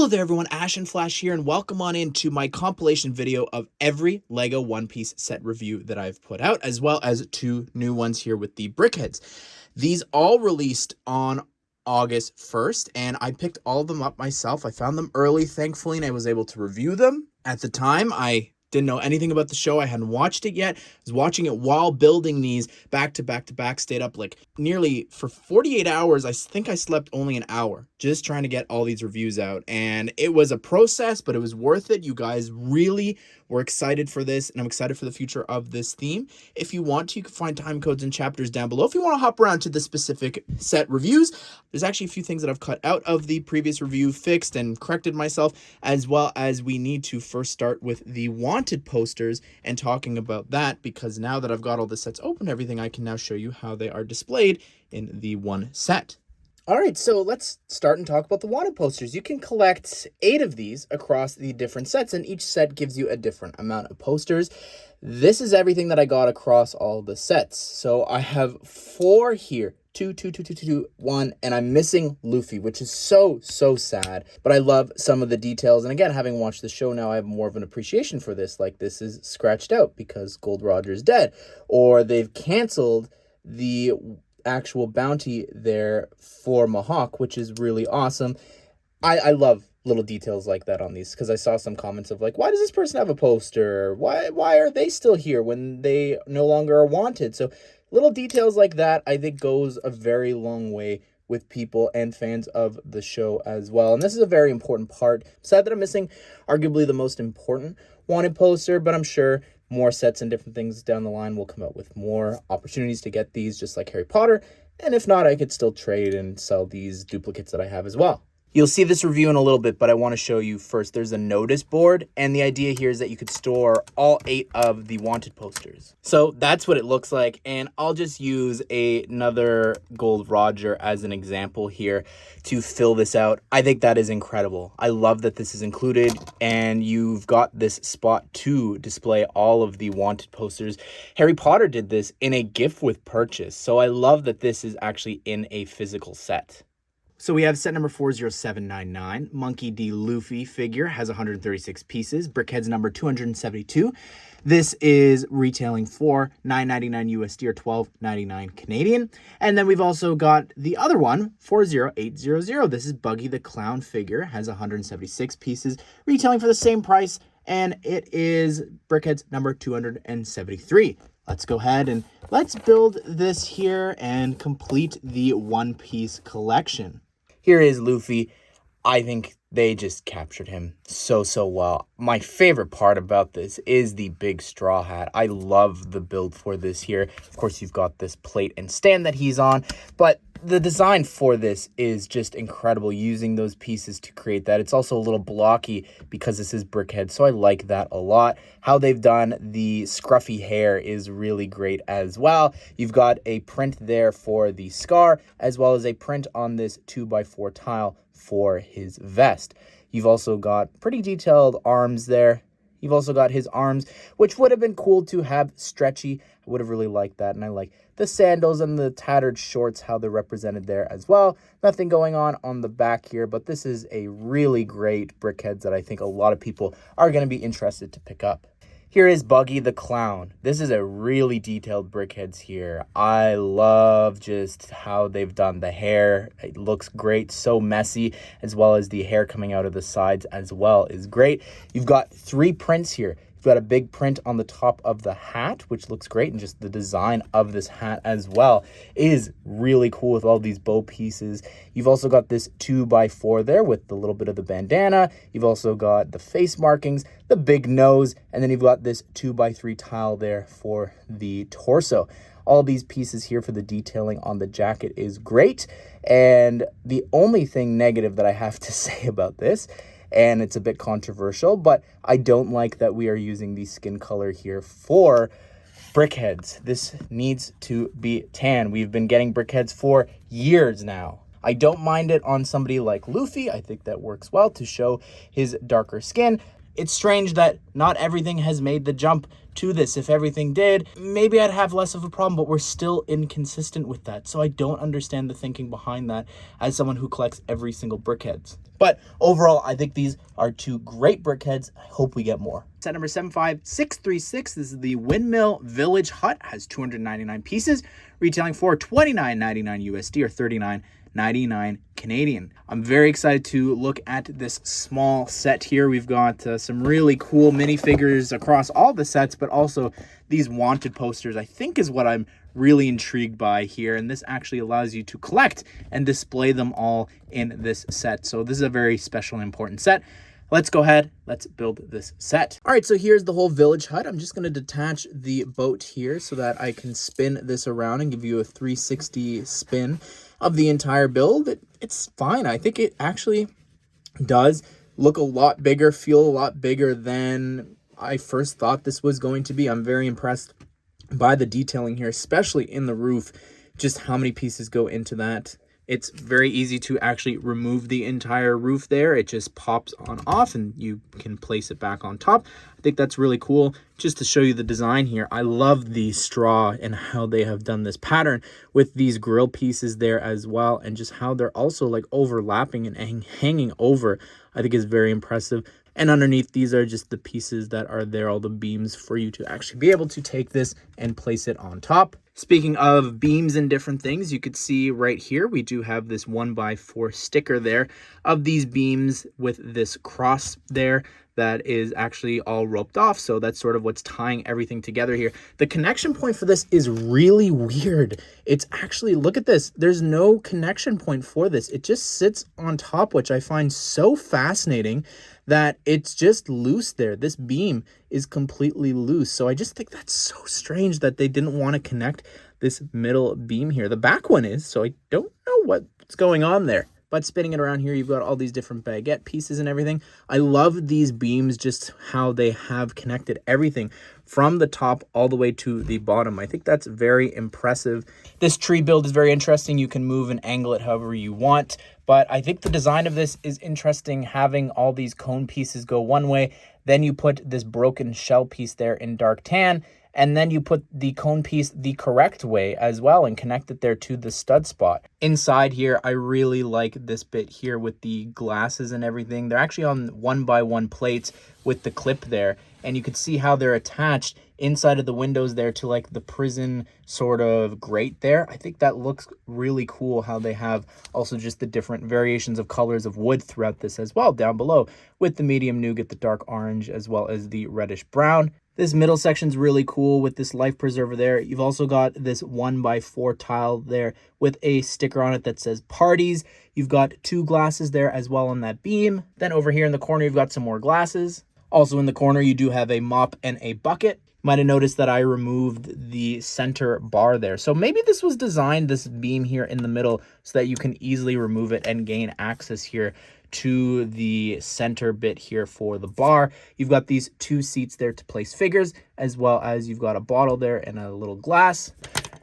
Hello there everyone, Ash and Flash here, and welcome on into my compilation video of every LEGO One Piece set review that I've put out, as well as two new ones here with the Brickheadz. These all released on August 1st, and I picked all of them up myself. I found them early, thankfully, and I was able to review them. At the time, I didn't know anything about the show. I hadn't watched it yet. I was watching it while building these back to back to back. Stayed up like nearly for 48 hours. I think I slept only an hour just trying to get all these reviews out. And it was a process, but it was worth it. You guys really were excited for this, and I'm excited for the future of this theme. If you want to, you can find time codes and chapters down below. If you want to hop around to the specific set reviews, there's actually a few things that I've cut out of the previous review, fixed and corrected myself, as well as we need to first start with the wanted posters and talking about that, because now that I've got all the sets open, everything, I can now show you how they are displayed in the one set. All right, so let's start and talk about the wanted posters. You can collect 8 of these across the different sets, and each set gives you a different amount of posters. This is everything that I got across all the sets. So I have 4 here. 2, 1, and I'm missing Luffy, which is so sad. But I love some of the details, and again, having watched the show now, I have more of an appreciation for this. Like, this is scratched out because Gold Roger's dead, or they've canceled the actual bounty there for Mihawk, which is really awesome. I love little details like that on these, because I saw some comments of like, why does this person have a poster? Why are they still here when they no longer are wanted? So little details like that, I think, goes a very long way with people and fans of the show as well. And this is a very important part. I'm sad that I'm missing arguably the most important wanted poster, but I'm sure more sets and different things down the line will come out with more opportunities to get these, just like Harry Potter. And if not, I could still trade and sell these duplicates that I have as well. You'll see this review in a little bit, but I want to show you first. There's a notice board, and the idea here is that you could store all 8 of the wanted posters. So that's what it looks like, and I'll just use another Gold Roger as an example here to fill this out. I think that is incredible. I love that this is included, and you've got this spot to display all of the wanted posters. Harry Potter did this in a gift with purchase, so I love that this is actually in a physical set. So we have set number 40799. Monkey D. Luffy figure has 136 pieces. Brickheadz number 272. This is retailing for $9.99 USD or $12.99 Canadian. And then we've also got the other one, 40800. This is Buggy the Clown figure, has 176 pieces, retailing for the same price, and it is Brickheadz number 273. Let's go ahead and let's build this here and complete the One Piece collection. Here is Luffy. I think they just captured him so well. My favorite part about this is the big straw hat. I love the build for this here. Of course, you've got this plate and stand that he's on, but the design for this is just incredible, using those pieces to create that. It's also a little blocky because this is Brickheadz, so I like that a lot. How they've done the scruffy hair is really great as well. You've got a print there for the scar, as well as a print on this 2x4 tile for his vest. You've also got pretty detailed arms there. You've also got his arms, which would have been cool to have stretchy. I would have really liked that, and I like the sandals and the tattered shorts, how they're represented there as well. Nothing going on the back here, but this is a really great Brickheadz that I think a lot of people are going to be interested to pick up. Here is Buggy the Clown. This is a really detailed Brickheadz here. I love just how they've done the hair. It looks great, so messy, as well as the hair coming out of the sides as well is great. You've got 3 prints here. You've got a big print on the top of the hat, which looks great, and just the design of this hat as well is really cool with all these bow pieces. You've also got this 2x4 there with the little bit of the bandana. You've also got the face markings, the big nose, and then you've got this 2x3 tile there for the torso. All these pieces here for the detailing on the jacket is great, and the only thing negative that I have to say about this, and it's a bit controversial, but I don't like that we are using the skin color here for Brickheadz. This needs to be tan. We've been getting Brickheadz for years now. I don't mind it on somebody like Luffy. I think that works well to show his darker skin, It's strange that not everything has made the jump to this. If everything did, maybe I'd have less of a problem, but we're still inconsistent with that. So I don't understand the thinking behind that as someone who collects every single Brickheadz. But overall, I think these are two great Brickheadz. I hope we get more. Set number 75636. This is the Windmill Village Hut. Has 299 pieces, retailing for $29.99 USD or $39.99 Canadian. I'm very excited to look at this small set here. We've got some really cool minifigures across all the sets, but also these wanted posters, I think, is what I'm really intrigued by here. And this actually allows you to collect and display them all in this set. So this is a very special and important set. Let's go ahead. Let's build this set. All right, so here's the whole village hut. I'm just going to detach the boat here so that I can spin this around and give you a 360 spin of the entire build. It's fine. I think it actually does look a lot bigger, feel a lot bigger than I first thought this was going to be. I'm very impressed by the detailing here, especially in the roof, just how many pieces go into that. It's very easy to actually remove the entire roof there. It just pops on off and you can place it back on top. I think that's really cool. Just to show you the design here, I love the straw and how they have done this pattern with these grill pieces there as well, and just how they're also like overlapping and hanging over, I think is very impressive. And underneath, these are just the pieces that are there, all the beams for you to actually be able to take this and place it on top. Speaking of beams and different things, you could see right here, we do have this 1x4 sticker there of these beams with this cross there that is actually all roped off. So that's sort of what's tying everything together here. The connection point for this is really weird. It's actually, look at this. There's no connection point for this. It just sits on top, which I find so fascinating that it's just loose there. This beam is completely loose. So I just think that's so strange that they didn't want to connect this middle beam here. The back one is, so I don't know what's going on there. But spinning it around here, you've got all these different baguette pieces and everything. I love these beams, just how they have connected everything from the top all the way to the bottom. I think that's very impressive. This tree build is very interesting. You can move and angle it however you want. But I think the design of this is interesting, having all these cone pieces go one way. Then you put this broken shell piece there in dark tan. And then you put the cone piece the correct way as well and connect it there to the stud spot. Inside here, I really like this bit here with the glasses and everything. They're actually on 1x1 plates with the clip there. And you can see how they're attached inside of the windows there to like the prison sort of grate there. I think that looks really cool how they have also just the different variations of colors of wood throughout this as well down below, with the medium nougat, the dark orange, as well as the reddish brown. This middle section's really cool with this life preserver there. You've also got this 1x4 tile there with a sticker on it that says parties. You've got two glasses there as well on that beam. Then over here in the corner, you've got some more glasses. Also in the corner, you do have a mop and a bucket. You might have noticed that I removed the center bar there. So maybe this was designed, this beam here in the middle, so that you can easily remove it and gain access here to the center bit here for the bar. You've got these two seats there to place figures, as well as you've got a bottle there and a little glass.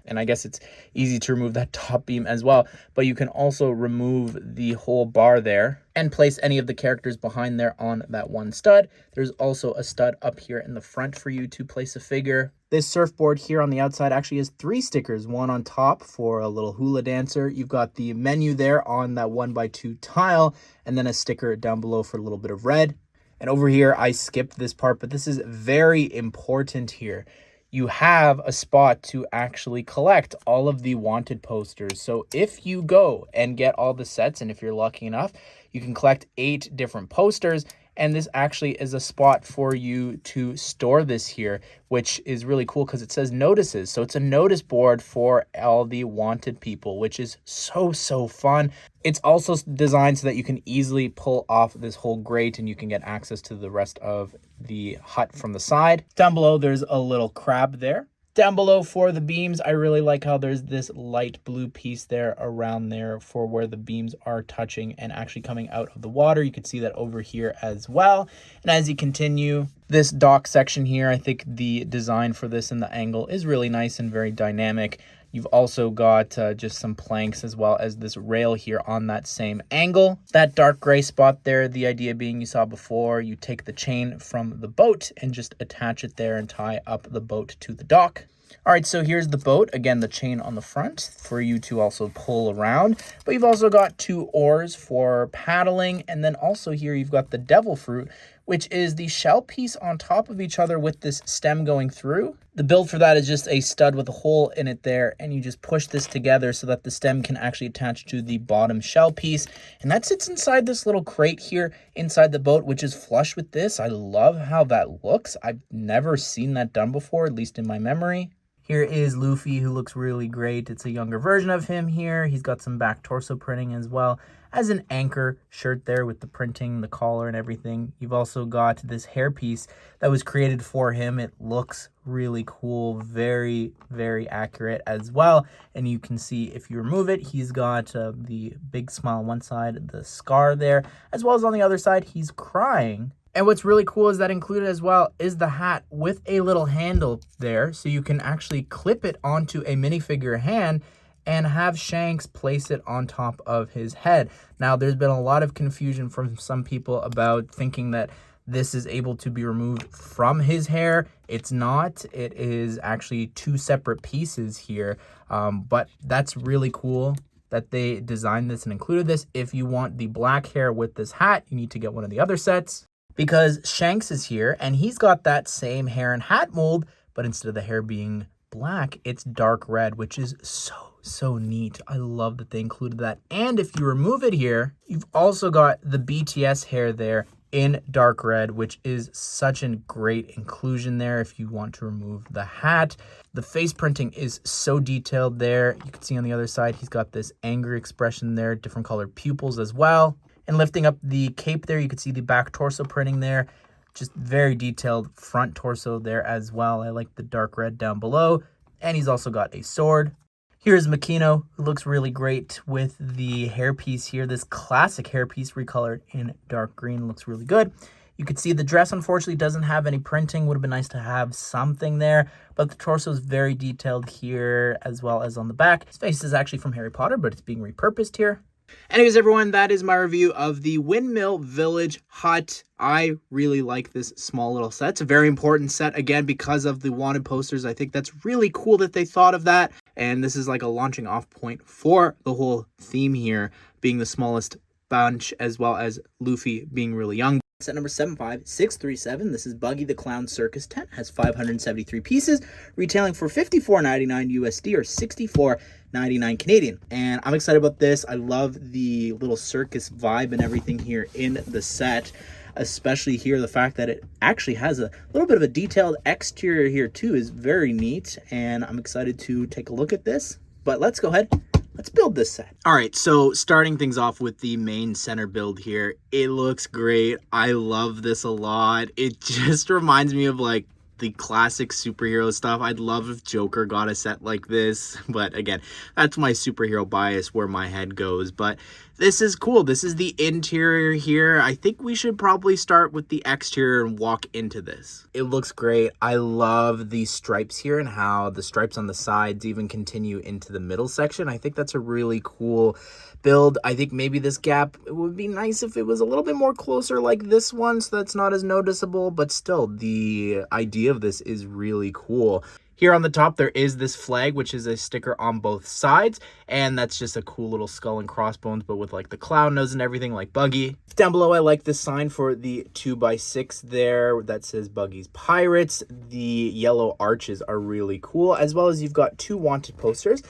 And I guess it's easy to remove that top beam as well, but you can also remove the whole bar there and place any of the characters behind there on that one stud. There's also a stud up here in the front for you to place a figure. This surfboard here on the outside actually has 3 stickers, one on top for a little hula dancer. You've got the menu there on that 1x2 tile, and then a sticker down below for a little bit of red. And over here, I skipped this part, but this is very important here. You have a spot to actually collect all of the wanted posters. So if you go and get all the sets, and if you're lucky enough, you can collect 8 different posters. And this actually is a spot for you to store this here, which is really cool because it says notices. So it's a notice board for all the wanted people, which is so fun. It's also designed so that you can easily pull off this whole grate and you can get access to the rest of the hut from the side. Down below, there's a little crab there. Down below for the beams, I really like how there's this light blue piece there around there for where the beams are touching and actually coming out of the water. You can see that over here as well. And as you continue, this dock section here, I think the design for this and the angle is really nice and very dynamic. You've also got just some planks as well as this rail here on that same angle. That dark gray spot there, the idea being you saw before, you take the chain from the boat and just attach it there and tie up the boat to the dock. All right, so here's the boat. Again, the chain on the front for you to also pull around. But you've also got 2 oars for paddling. And then also here you've got the devil fruit, which is the shell piece on top of each other with this stem going through. The build for that is just a stud with a hole in it there, and you just push this together so that the stem can actually attach to the bottom shell piece. And that sits inside this little crate here inside the boat, which is flush with this. I love how that looks. I've never seen that done before, at least in my memory. Here is Luffy, who looks really great. It's a younger version of him here. He's got some back torso printing as well as an anchor shirt there with the printing, the collar and everything. You've also got this hairpiece that was created for him. It looks really cool, very, very accurate as well. And you can see if you remove it, he's got the big smile on one side, the scar there, as well as on the other side, he's crying. And what's really cool is that included as well is the hat with a little handle there, so you can actually clip it onto a minifigure hand and have Shanks place it on top of his head. Now, there's been a lot of confusion from some people about thinking that this is able to be removed from his hair. It's not. It is actually 2 separate pieces here, but that's really cool that they designed this and included this. If you want the black hair with this hat, you need to get one of the other sets, because Shanks is here and he's got that same hair and hat mold, but instead of the hair being black, it's dark red, which is so neat. I love that they included that. And if you remove it here, you've also got the BTS hair there in dark red, which is such a great inclusion there if you want to remove the hat. The face printing is so detailed there. You can see on the other side, he's got this angry expression there, different colored pupils as well. And lifting up the cape there, you can see the back torso printing there. Just very detailed front torso there as well. I like the dark red down below. And he's also got a sword. Here's Makino, who looks really great with the hairpiece here. This classic hairpiece recolored in dark green looks really good. You can see the dress, unfortunately, doesn't have any printing. Would have been nice to have something there. But the torso is very detailed here as well as on the back. His face is actually from Harry Potter, but it's being repurposed here. Anyways, everyone, that is my review of the Windmill Village Hut. I really like this small little set. It's a very important set, again, because of the wanted posters. I think that's really cool that they thought of that. And this is like a launching off point for the whole theme here, being the smallest bunch, as well as Luffy being really young. Set number 75637. This is Buggy the Clown Circus tent. Has 573 pieces, retailing for $54.99 USD or $64.99 Canadian. And I'm excited about this. I love the little circus vibe and everything here in the set, especially here the fact that it actually has a little bit of a detailed exterior here too is very neat, and I'm excited to take a look at this. But let's go ahead. Let's build this set. All right, so starting things off with the main center build here. It looks great. I love this a lot. It just reminds me of like the classic superhero stuff. I'd love if Joker got a set like this, but again, that's my superhero bias where my head goes. But this is cool. This is the interior here. I think we should probably start with the exterior and walk into this. It looks great. I love the stripes here and how the stripes on the sides even continue into the middle section. I think that's a really cool build. I think maybe this gap, it would be nice if it was a little bit more closer like this one, so that's not as noticeable, but still the idea of this is really cool. Here on the top, there is this flag, which is a sticker on both sides, and that's just a cool little skull and crossbones, but with like the clown nose and everything like Buggy. Down below, I like this sign for the 2x6 there that says Buggy's Pirates. The yellow arches are really cool, as well as you've got 2 wanted posters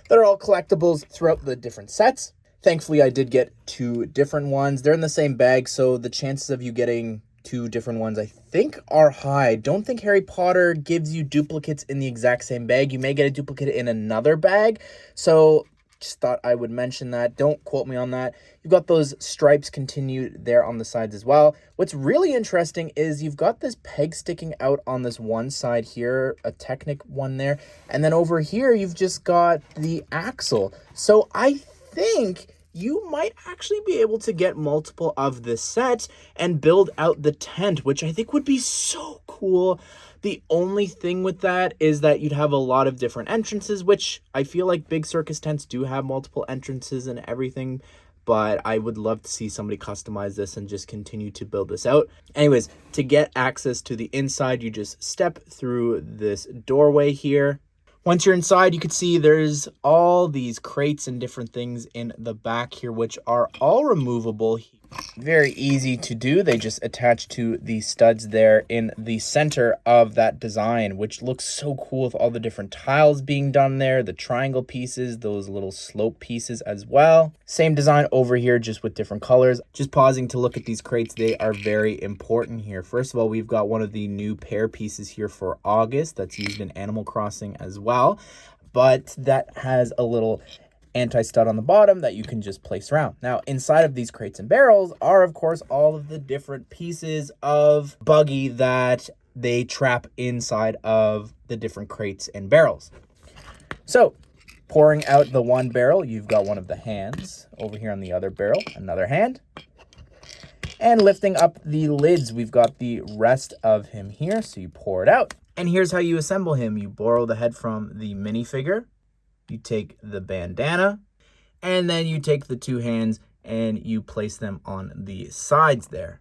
that are all collectibles throughout the different sets. Thankfully, I did get 2 different ones. They're in the same bag, so the chances of you getting 2 different ones, I think, are high. I don't think Harry Potter gives you duplicates in the exact same bag. You may get a duplicate in another bag, so just thought I would mention that. Don't quote me on that. You've got those stripes continued there on the sides as well. What's really interesting is you've got this peg sticking out on this one side here, a Technic one there, and then over here you've just got the axle. So I think you might actually be able to get multiple of this set and build out the tent, which I think would be so cool. cool. The only thing with that is that you'd have a lot of different entrances, which I feel like big circus tents do have multiple entrances and everything, but I would love to see somebody customize this and just continue to build this out. Anyways, to get access to the inside, you just step through this doorway here. Once you're inside, you can see there's all these crates and different things in the back here, which are all removable. Very easy to do. They just attach to the studs there in the center of that design, which looks so cool with all the different tiles being done there, the triangle pieces, those little slope pieces as well. Same design over here, just with different colors. Just pausing to look at these crates, they are very important here. First of all, we've got one of the new pear pieces here for August that's used in Animal Crossing as well, but that has a little anti-stud on the bottom that you can just place around. Now, inside of these crates and barrels are, of course, all of the different pieces of Buggy that they trap inside of the different crates and barrels. So, pouring out the one barrel, you've got one of the hands. Over here on the other barrel, another hand. And lifting up the lids, we've got the rest of him here. So you pour it out. And here's how you assemble him. You borrow the head from the minifigure. You take the bandana, and then you take the two hands and you place them on the sides there.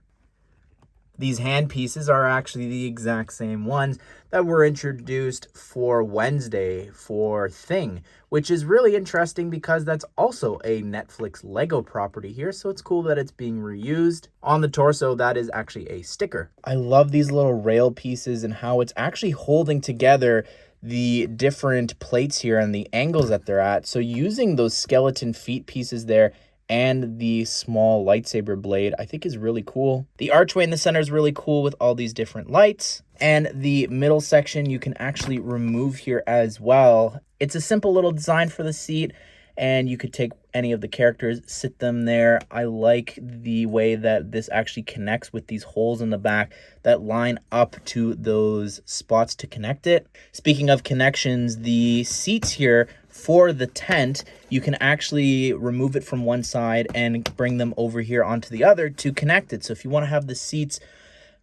These hand pieces are actually the exact same ones that were introduced for Wednesday for Thing, which is really interesting because that's also a Netflix Lego property here, so it's cool that it's being reused. On the torso, that is actually a sticker. I love these little rail pieces and how it's actually holding together the different plates here and the angles that they're at. So using those skeleton feet pieces there and the small lightsaber blade, I think is really cool. The archway in the center is really cool with all these different lights. And the middle section you can actually remove here as well. It's a simple little design for the seat, and you could take any of the characters, sit them there. I like the way that this actually connects with these holes in the back that line up to those spots to connect it. Speaking of connections, the seats here for the tent, you can actually remove it from one side and bring them over here onto the other to connect it. So if you want to have the seats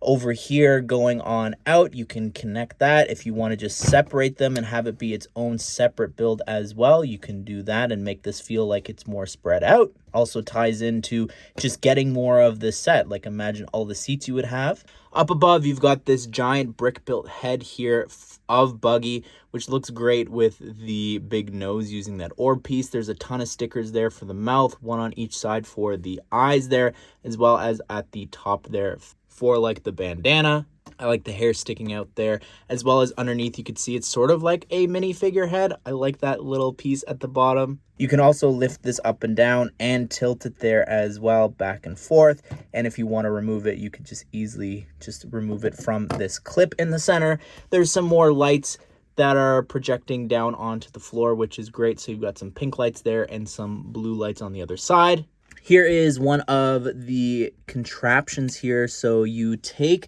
over here going on out, you can connect that. If you want to just separate them and have it be its own separate build as well, you can do that and make this feel like it's more spread out. Also ties into just getting more of this set. Like imagine all the seats you would have. Up above, you've got this giant brick built head here of Buggy, which looks great with the big nose using that orb piece. There's a ton of stickers there for the mouth, one on each side for the eyes there, as well as at the top there for like the bandana. I like the hair sticking out there, as well as underneath you could see it's sort of like a mini figurehead. I like that little piece at the bottom. You can also lift this up and down and tilt it there as well, back and forth. And if you want to remove it, you could just easily just remove it from this clip in the center. There's some more lights that are projecting down onto the floor, which is great. So you've got some pink lights there and some blue lights on the other side. Here is one of the contraptions here. So you take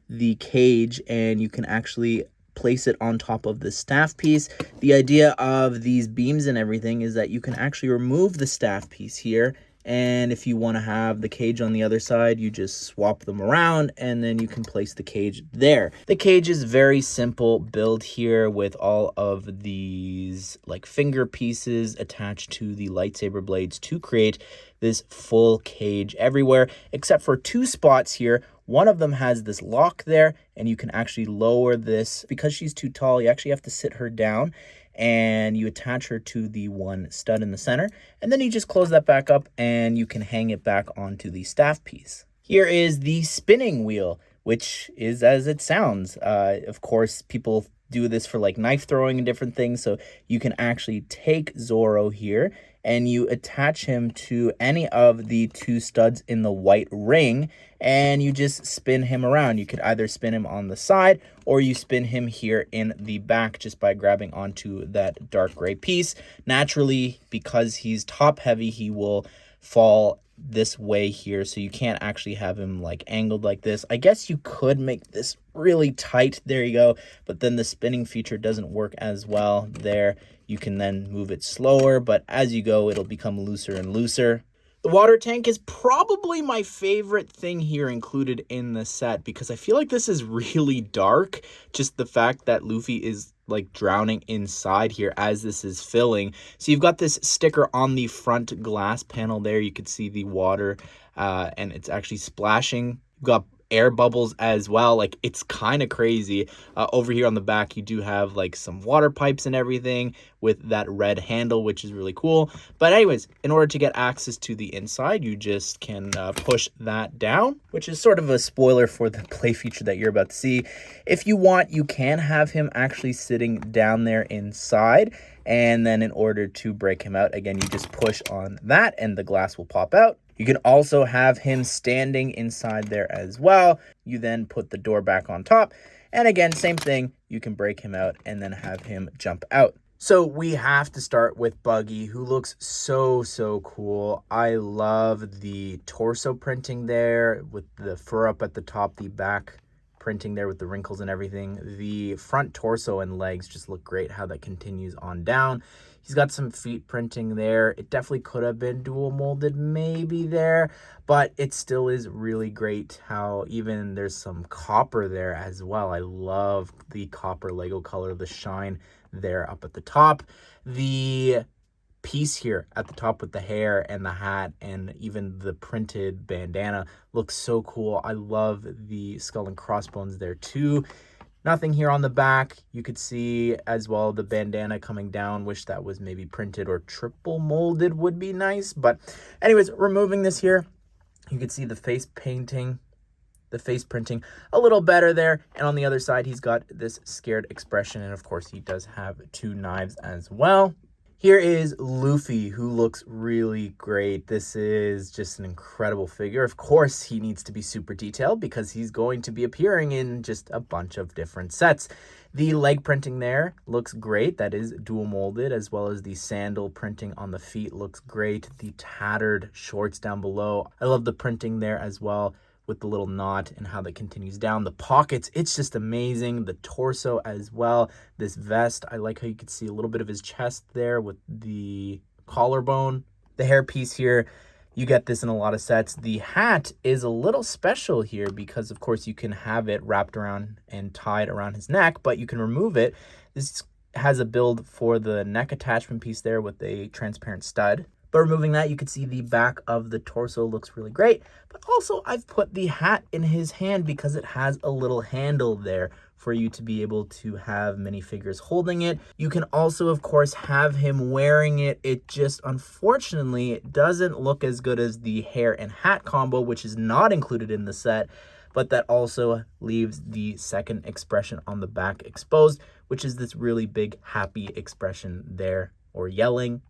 the cage and you can actually place it on top of the staff piece. The idea of these beams and everything is that you can actually remove the staff piece here, and if you want to have the cage on the other side, you just swap them around and then you can place the cage there. The cage is very simple build here with all of these like finger pieces attached to the lightsaber blades to create this full cage everywhere, except for two spots here. One of them has this lock there, and you can actually lower this. Because she's too tall, you actually have to sit her down, and you attach her to the one stud in the center, and then you just close that back up, and you can hang it back onto the staff piece. Here is the spinning wheel, which is as it sounds. Of course, people do this for like knife throwing and different things, so you can actually take Zorro here, and you attach him to any of the two studs in the white ring, and you just spin him around. You could either spin him on the side or you spin him here in the back just by grabbing onto that dark gray piece. Naturally, because he's top heavy, he will fall this way here, so you can't actually have him like angled like this. I guess you could make this really tight, there you go, but then the spinning feature doesn't work as well there. You can then move it slower, but as you go it'll become looser and looser. The water tank is probably my favorite thing here included in the set because I feel like this is really dark. Just the fact that Luffy is like drowning inside here as this is filling. So you've got this sticker on the front glass panel there. You could see the water and it's actually splashing. You've got air bubbles as well. Like, it's kind of crazy. Over here on the back, you do have like some water pipes and everything with that red handle, which is really cool. But anyways, in order to get access to the inside, you just can push that down, which is sort of a spoiler for the play feature that you're about to see. If you want, you can have him actually sitting down there inside. And then in order to break him out, again, you just push on that and the glass will pop out. You can also have him standing inside there as well. You then put the door back on top. And again, same thing. You can break him out and then have him jump out. So we have to start with Buggy, who looks so cool. I love the torso printing there with the fur up at the top, the back printing there with the wrinkles and everything. The front torso and legs just look great, how that continues on down. He's got some feet printing there. It definitely could have been dual molded maybe there, but it still is really great how even there's some copper there as well. I love the copper Lego color, the shine there up at the top. The piece here at the top with the hair and the hat and even the printed bandana looks so cool. I love the skull and crossbones there too. Nothing here on the back. You could see as well the bandana coming down. Wish that was maybe printed or triple molded would be nice. But anyways, removing this here, you can see the face printing a little better there. And on the other side, he's got this scared expression. And of course, he does have two knives as well. Here is Luffy, who looks really great. This is just an incredible figure. Of course, he needs to be super detailed because he's going to be appearing in just a bunch of different sets. The leg printing there looks great. That is dual molded, as well as the sandal printing on the feet looks great. The tattered shorts down below. I love the printing there as well, with the little knot and how that continues down. The pockets, it's just amazing. The torso as well. This vest, I like how you can see a little bit of his chest there with the collarbone. The hair piece here, you get this in a lot of sets. The hat is a little special here because, of course, you can have it wrapped around and tied around his neck, but you can remove it. This has a build for the neck attachment piece there with a transparent stud. But removing that, you can see the back of the torso looks really great. But also, I've put the hat in his hand because it has a little handle there for you to be able to have minifigures holding it. You can also, of course, have him wearing it. It just, unfortunately, it doesn't look as good as the hair and hat combo, which is not included in the set. But that also leaves the second expression on the back exposed, which is this really big happy expression there, or yelling.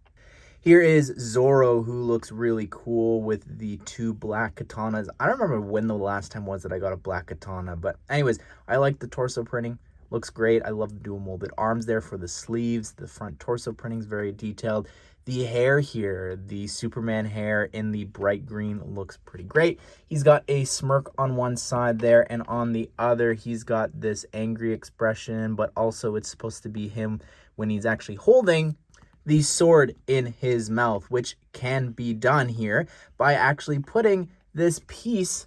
Here is Zoro, who looks really cool with the two black katanas. I don't remember when the last time was that I got a black katana, but anyways, I like the torso printing. Looks great. I love the dual molded arms there for the sleeves. The front torso printing is very detailed. The hair here, the Superman hair in the bright green, looks pretty great. He's got a smirk on one side there, and on the other, he's got this angry expression, but also it's supposed to be him when he's actually holding the sword in his mouth, which can be done here by actually putting this piece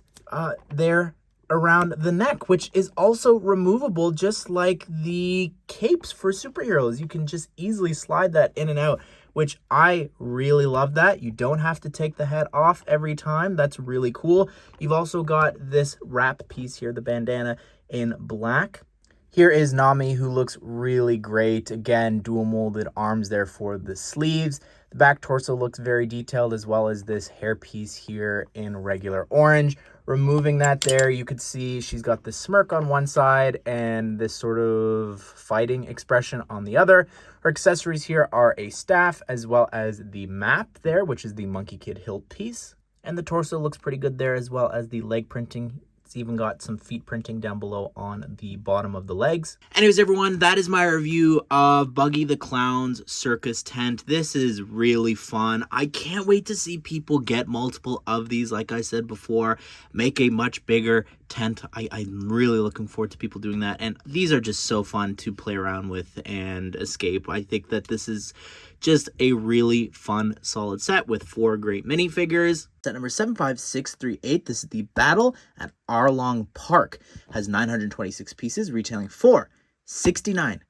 there around the neck, which is also removable, just like the capes for superheroes. You can just easily slide that in and out, which I really love that. You don't have to take the head off every time. That's really cool. You've also got this wrap piece here, the bandana in black. Here is Nami, who looks really great. Again, dual molded arms there for the sleeves. The back torso looks very detailed, as well as this hair piece here in regular orange. Removing that there, you could see she's got this smirk on one side and this sort of fighting expression on the other. Her accessories here are a staff, as well as the map there, which is the Monkey Kid hilt piece. And the torso looks pretty good there, as well as the leg printing. It's even got some feet printing down below on the bottom of the legs. Anyways, everyone, that is my review of Buggy the Clown's circus tent. This is really fun. I can't wait to see people get multiple of these. Like I said before, make a much bigger tent. I'm really looking forward to people doing that. And these are just so fun to play around with and escape. I think that this is just a really fun, solid set with 4 great minifigures. Set number 75638. This is the Battle at Arlong Park. Has 926 pieces, retailing for $69.99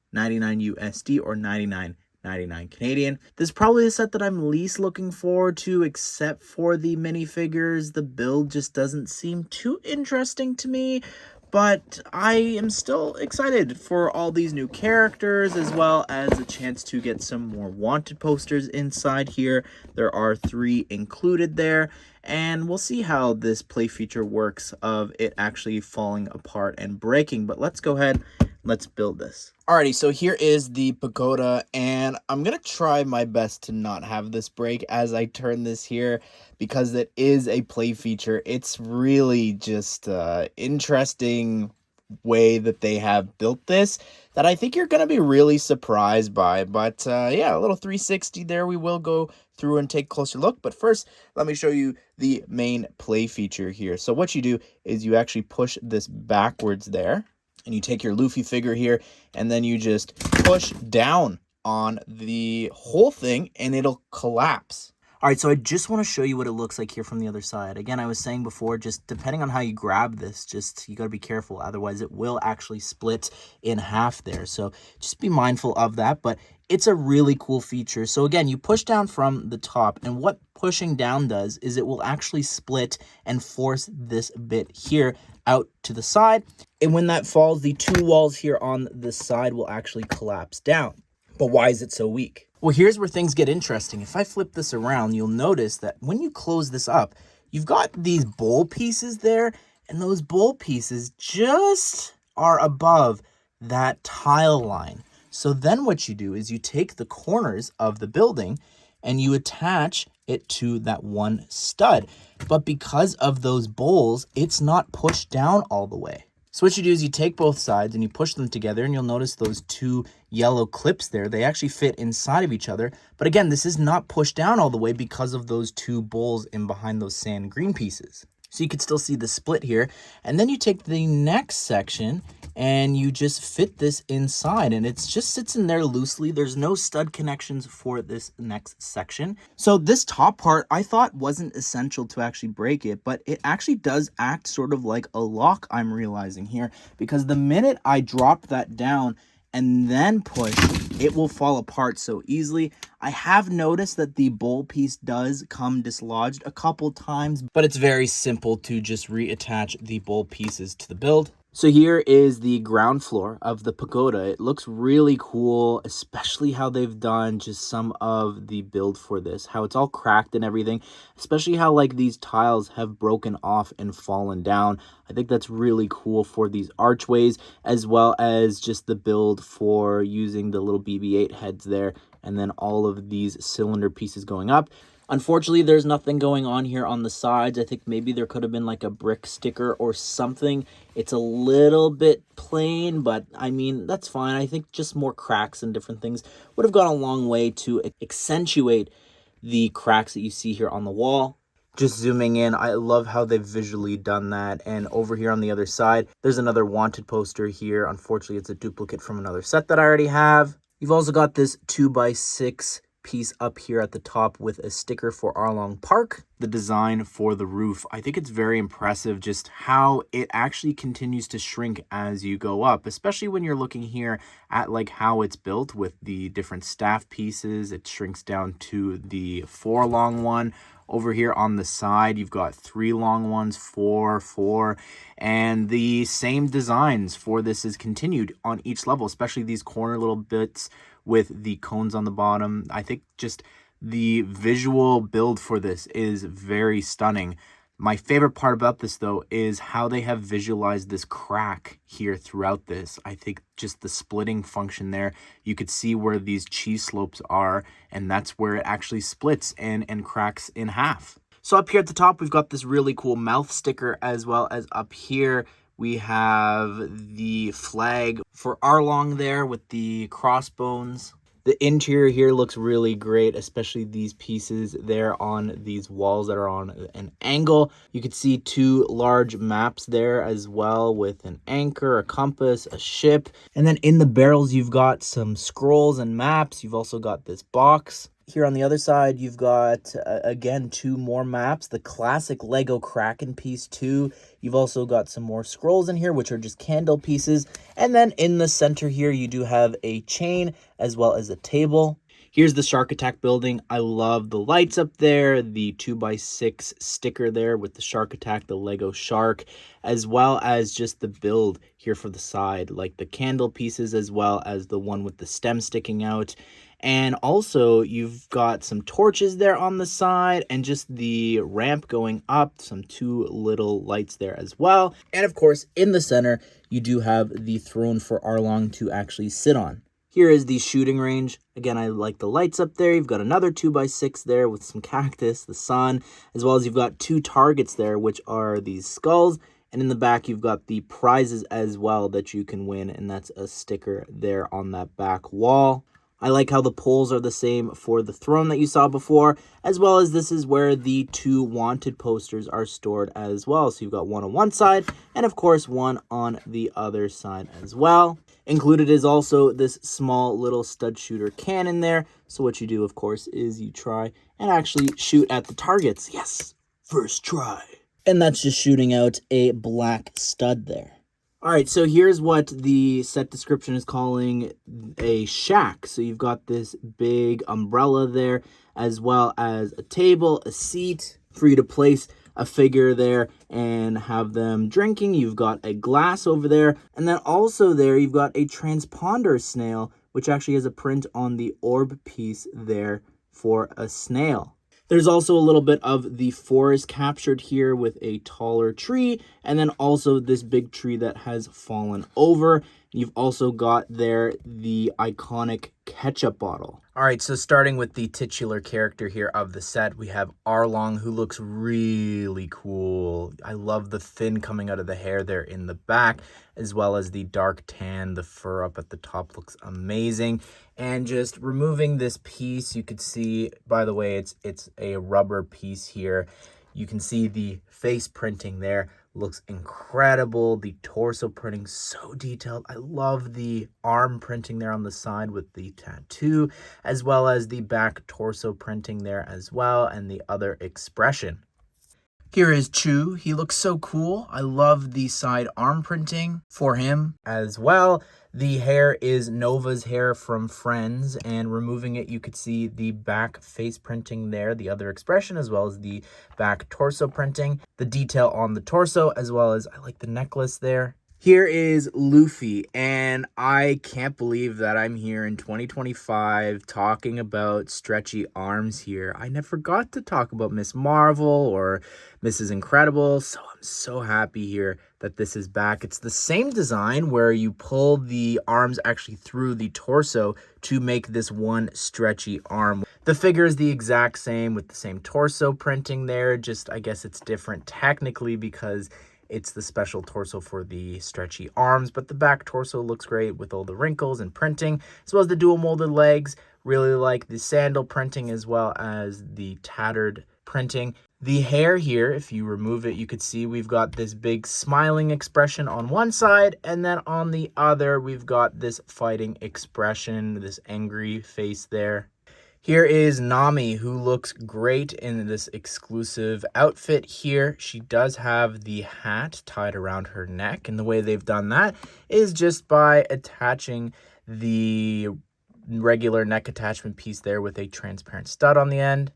USD or $99.99 Canadian. This is probably the set that I'm least looking forward to, except for the minifigures. The build just doesn't seem too interesting to me, but I am still excited for all these new characters, as well as a chance to get some more wanted posters inside here. There are 3 included there, and we'll see how this play feature works of it actually falling apart and breaking. But let's go ahead, let's build this. Alrighty, so here is the pagoda, and I'm going to try my best to not have this break as I turn this here, because it is a play feature. It's really just interesting way that they have built this that I think you're going to be really surprised by. But yeah, a little 360 there. We will go through and take a closer look. But first, let me show you the main play feature here. So what you do is you actually push this backwards there, and you take your Luffy figure here, and then you just push down on the whole thing, and it'll collapse. All right, so I just want to show you what it looks like here from the other side. Again, I was saying before, just depending on how you grab this, you got to be careful. Otherwise, it will actually split in half there. So just be mindful of that. But it's a really cool feature. So again, you push down from the top, and what pushing down does is it will actually split and force this bit here out to the side. And when that falls, the 2 walls here on the side will actually collapse down. But why is it so weak? Well, here's where things get interesting. If I flip this around, you'll notice that when you close this up, you've got these bowl pieces there, and those bowl pieces just are above that tile line. So then what you do is you take the corners of the building and you attach it to that one stud. But because of those bowls, it's not pushed down all the way. So what you do is you take both sides and you push them together, and you'll notice those 2 yellow clips there. They actually fit inside of each other. But again, this is not pushed down all the way because of those 2 bowls in behind those sand green pieces. So you can still see the split here. And then you take the next section and you just fit this inside, and it just sits in there loosely. There's no stud connections for this next section. So this top part I thought wasn't essential to actually break it, but it actually does act sort of like a lock, I'm realizing here, because the minute I drop that down and then push, it will fall apart so easily. I have noticed that the bowl piece does come dislodged a couple times, but it's very simple to just reattach the bowl pieces to the build. So here is the ground floor of the pagoda. It looks really cool, especially how they've done just some of the build for this, how it's all cracked and everything, especially how like these tiles have broken off and fallen down. I think that's really cool for these archways, as well as just the build for using the little BB-8 heads there, and then all of these cylinder pieces going up. Unfortunately, there's nothing going on here on the sides. I think maybe there could have been like a brick sticker or something. It's a little bit plain, but I mean, that's fine. I think just more cracks and different things would have gone a long way to accentuate the cracks that you see here on the wall. Just zooming in, I love how they've visually done that. And over here on the other side, there's another wanted poster here. Unfortunately, it's a duplicate from another set that I already have. You've also got this 2x6 piece up here at the top with a sticker for Arlong Park. The design for the roof, I think it's very impressive just how it actually continues to shrink as you go up, especially when you're looking here at like how it's built with the different staff pieces. It shrinks down to the 4 long one. Over here on the side, you've got 3 long ones, 4, 4, and the same designs for this is continued on each level, especially these corner little bits with the cones on the bottom. I think just the visual build for this is very stunning. My favorite part about this, though, is how they have visualized this crack here throughout this. I think just the splitting function there, you could see where these cheese slopes are, and that's where it actually splits and cracks in half. So up here at the top, we've got this really cool mouth sticker, as well as up here, we have the flag for Arlong there with the crossbones. The interior here looks really great, especially these pieces there on these walls that are on an angle. You can see 2 large maps there as well, with an anchor, a compass, a ship. And then in the barrels, you've got some scrolls and maps. You've also got this box. Here on the other side, you've got, again, 2 more maps. The classic Lego Kraken piece 2. You've also got some more scrolls in here, which are just candle pieces. And then in the center here, you do have a chain as well as a table. Here's the Shark Attack building. I love the lights up there, the 2x6 sticker there with the Shark Attack, the Lego shark, as well as just the build here for the side, like the candle pieces as well as the one with the stem sticking out. And also you've got some torches there on the side and just the ramp going up, some 2 little lights there as well. And of course, in the center, you do have the throne for Arlong to actually sit on. Here is the shooting range. Again, I like the lights up there. You've got another 2x6 there with some cactus, the sun, as well as you've got 2 targets there, which are these skulls. And in the back, you've got the prizes as well that you can win. And that's a sticker there on that back wall. I like how the poles are the same for the throne that you saw before, as well as this is where the 2 wanted posters are stored as well. So you've got one on one side and of course one on the other side as well. Included is also this small little stud shooter cannon there. So what you do, of course, is you try and actually shoot at the targets. Yes, first try. And that's just shooting out a black stud there. All right, so here's what the set description is calling a shack. So you've got this big umbrella there, as well as a table, a seat for you to place a figure there and have them drinking. You've got a glass over there. And then also there, you've got a transponder snail, which actually has a print on the orb piece there for a snail. There's also a little bit of the forest captured here with a taller tree, and then also this big tree that has fallen over. You've also got there the iconic ketchup bottle. All right, so starting with the titular character here of the set, we have Arlong, who looks really cool. I love the fin coming out of the hair there in the back, as well as the dark tan. The fur up at the top looks amazing. And just removing this piece, you could see, by the way, it's a rubber piece here. You can see the face printing there. Looks incredible. The torso printing so detailed. I love the arm printing there on the side with the tattoo, as well as the back torso printing there as well, and the other expression. Here is Chu. He looks so cool. I love the side arm printing for him as well. The hair is Nova's hair from Friends, and removing it, you could see the back face printing there, the other expression, as well as the back torso printing, the detail on the torso, as well as I like the necklace there. Here is Luffy, and I can't believe that I'm here in 2025 talking about stretchy arms here. I never got to talk about Miss Marvel or Mrs. Incredible, so I'm so happy here that this is back. It's the same design where you pull the arms actually through the torso to make this one stretchy arm. The figure is the exact same with the same torso printing there, just I guess it's different technically because it's the special torso for the stretchy arms, but the back torso looks great with all the wrinkles and printing, as well as the dual molded legs. Really like the sandal printing as well as the tattered printing. The hair here, if you remove it, you could see we've got this big smiling expression on one side, and then on the other, we've got this fighting expression, this angry face there. Here is Nami, who looks great in this exclusive outfit here. She does have the hat tied around her neck, and the way they've done that is just by attaching the regular neck attachment piece there with a transparent stud on the end.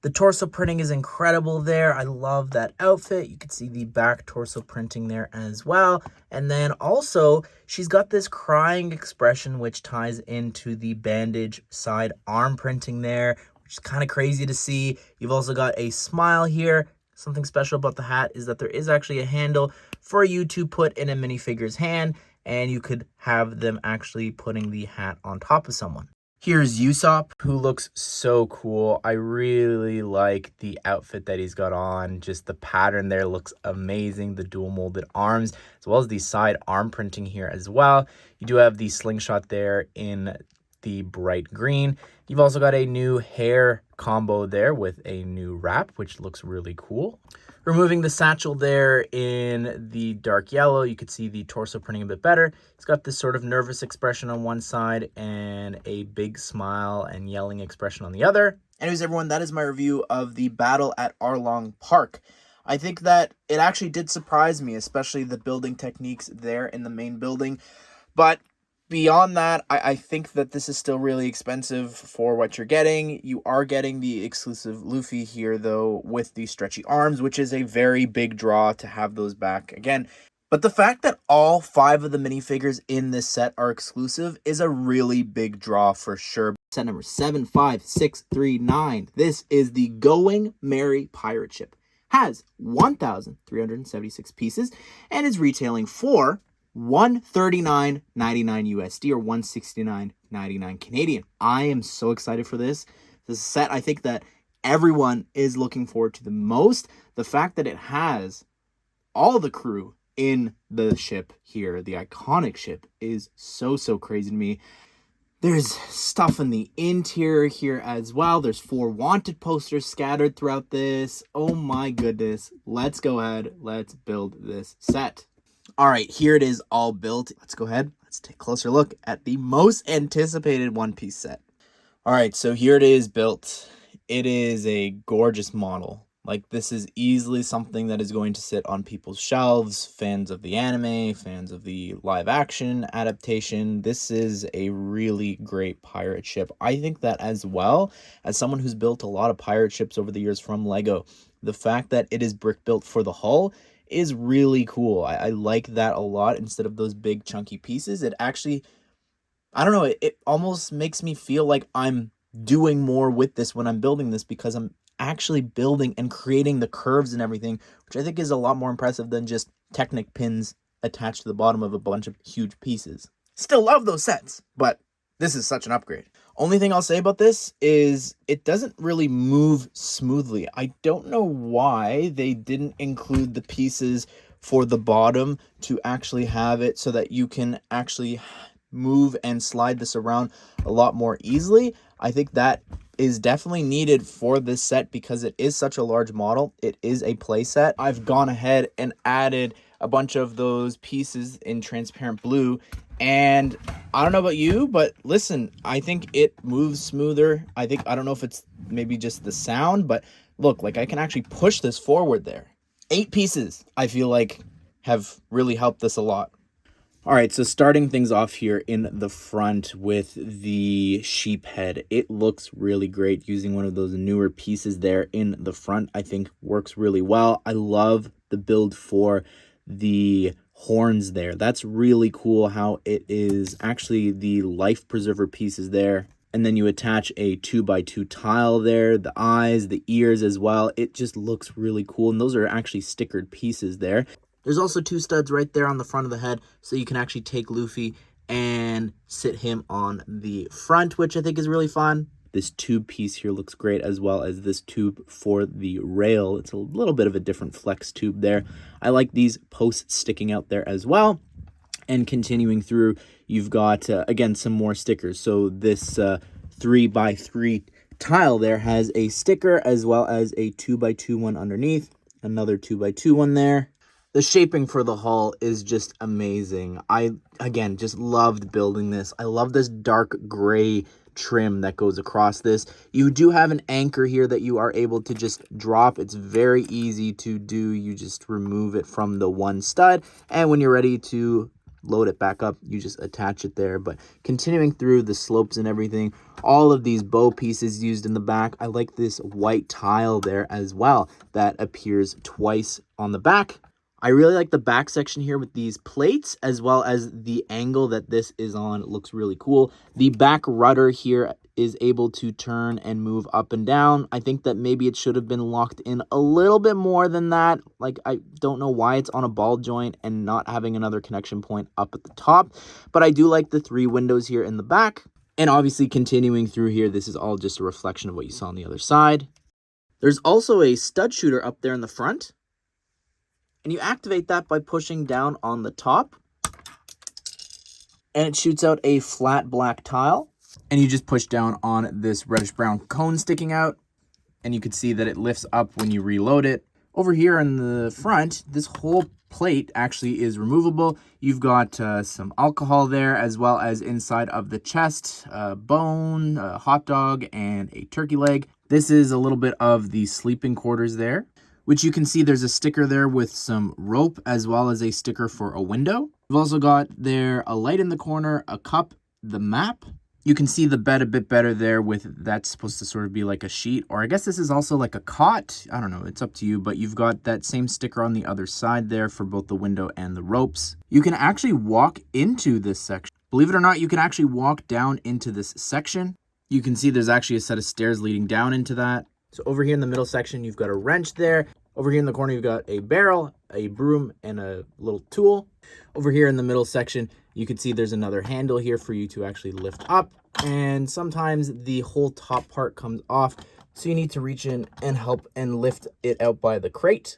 The torso printing is incredible there. I love that outfit. You can see the back torso printing there as well. And then also, she's got this crying expression, which ties into the bandage side arm printing there, which is kind of crazy to see. You've also got a smile here. Something special about the hat is that there is actually a handle for you to put in a minifigure's hand, and you could have them actually putting the hat on top of someone. Here's Usopp, who looks so cool. I really like the outfit that he's got on. Just the pattern there looks amazing. The dual molded arms, as well as the side arm printing here as well. You do have the slingshot there in the bright green. You've also got a new hair combo there with a new wrap, which looks really cool. Removing the satchel there in the dark yellow, you could see the torso printing a bit better. It's got this sort of nervous expression on one side and a big smile and yelling expression on the other. Anyways, everyone, that is my review of the battle at Arlong Park. I think that it actually did surprise me, especially the building techniques there in the main building. But beyond that, I think that this is still really expensive for what you're getting. You are getting the exclusive Luffy here, though, with the stretchy arms, which is a very big draw to have those back again. But the fact that all 5 of the minifigures in this set are exclusive is a really big draw for sure. Set number 75639. This is the Going Merry pirate ship. Has 1,376 pieces and is retailing for $139.99 USD or $169.99 Canadian. I am so excited for this. This set I think that everyone is looking forward to the most. The fact that it has all the crew in the ship here, the iconic ship, is so crazy to me. There's stuff in the interior here as well. There's 4 wanted posters scattered throughout this. Oh my goodness. Let's go ahead. Let's build this set. All right, here it is all built. Let's go ahead. Let's take a closer look at the most anticipated One Piece set. All right, so here it is built. It is a gorgeous model. Like, this is easily something that is going to sit on people's shelves. Fans of the anime, fans of the live action adaptation. This is a really great pirate ship. I think that as well, as someone who's built a lot of pirate ships over the years from Lego, the fact that it is brick built for the hull is really cool. I like that a lot. Instead of those big chunky pieces, it actually, I don't know, it almost makes me feel like I'm doing more with this when I'm building this, because I'm actually building and creating the curves and everything, which I think is a lot more impressive than just Technic pins attached to the bottom of a bunch of huge pieces. Still love those sets, but this is such an upgrade. Only thing I'll say about this is it doesn't really move smoothly. I don't know why they didn't include the pieces for the bottom to actually have it so that you can actually move and slide this around a lot more easily. I think that is definitely needed for this set because it is such a large model. It is a play set. I've gone ahead and added a bunch of those pieces in transparent blue, and I don't know about you, but listen, I think it moves smoother. I don't know if it's maybe just the sound, but look, like I can actually push this forward there. 8 pieces, I feel like, have really helped this a lot. All right, so starting things off here in the front with the sheep head. It looks really great using one of those newer pieces there in the front. I think works really well. I love the build for the horns there. That's really cool how it is actually the life preserver pieces there. And then you attach a 2x2 tile there, the eyes, the ears as well. It just looks really cool. And those are actually stickered pieces there. There's also 2 studs right there on the front of the head, so you can actually take Luffy and sit him on the front, which I think is really fun. This tube piece here looks great, as well as this tube for the rail. It's a little bit of a different flex tube there. I like these posts sticking out there as well. And continuing through, you've got, again, some more stickers. So this 3x3 tile there has a sticker, as well as a 2x2 one underneath. Another 2x2 one there. The shaping for the hull is just amazing. I, again, just loved building this. I love this dark gray trim that goes across this. You do have an anchor here that you are able to just drop. It's very easy to do. You just remove it from the one stud, and when you're ready to load it back up, you just attach it there. But continuing through the slopes and everything, all of these bow pieces used in the back. I like this white tile there as well that appears twice on the back. I really like the back section here with these plates, as well as the angle that this is on. It looks really cool. The back rudder here is able to turn and move up and down. I think that maybe it should have been locked in a little bit more than that. Like, I don't know why it's on a ball joint and not having another connection point up at the top. But I do like the 3 windows here in the back. And obviously continuing through here, this is all just a reflection of what you saw on the other side. There's also a stud shooter up there in the front. And you activate that by pushing down on the top. And it shoots out a flat black tile. and you just push down on this reddish brown cone sticking out, and you can see that it lifts up when you reload it. Over here in the front, this whole plate actually is removable. You've got some alcohol there, as well as inside of the chest, a bone, a hot dog, and a turkey leg. This is a little bit of the sleeping quarters there, which you can see there's a sticker there with some rope, as well as a sticker for a window. We've also got there a light in the corner, a cup, the map. You can see the bed a bit better there with that's supposed to sort of be like a sheet, or I guess this is also like a cot. I don't know, it's up to you, but you've got that same sticker on the other side there for both the window and the ropes. You can actually walk into this section. Believe it or not, you can actually walk down into this section. You can see there's actually a set of stairs leading down into that. So over here in the middle section, you've got a wrench there. Over here in the corner, you've got a barrel, a broom, and a little tool. Over here in the middle section, you can see there's another handle here for you to actually lift up. And sometimes the whole top part comes off, so you need to reach in and help and lift it out by the crate.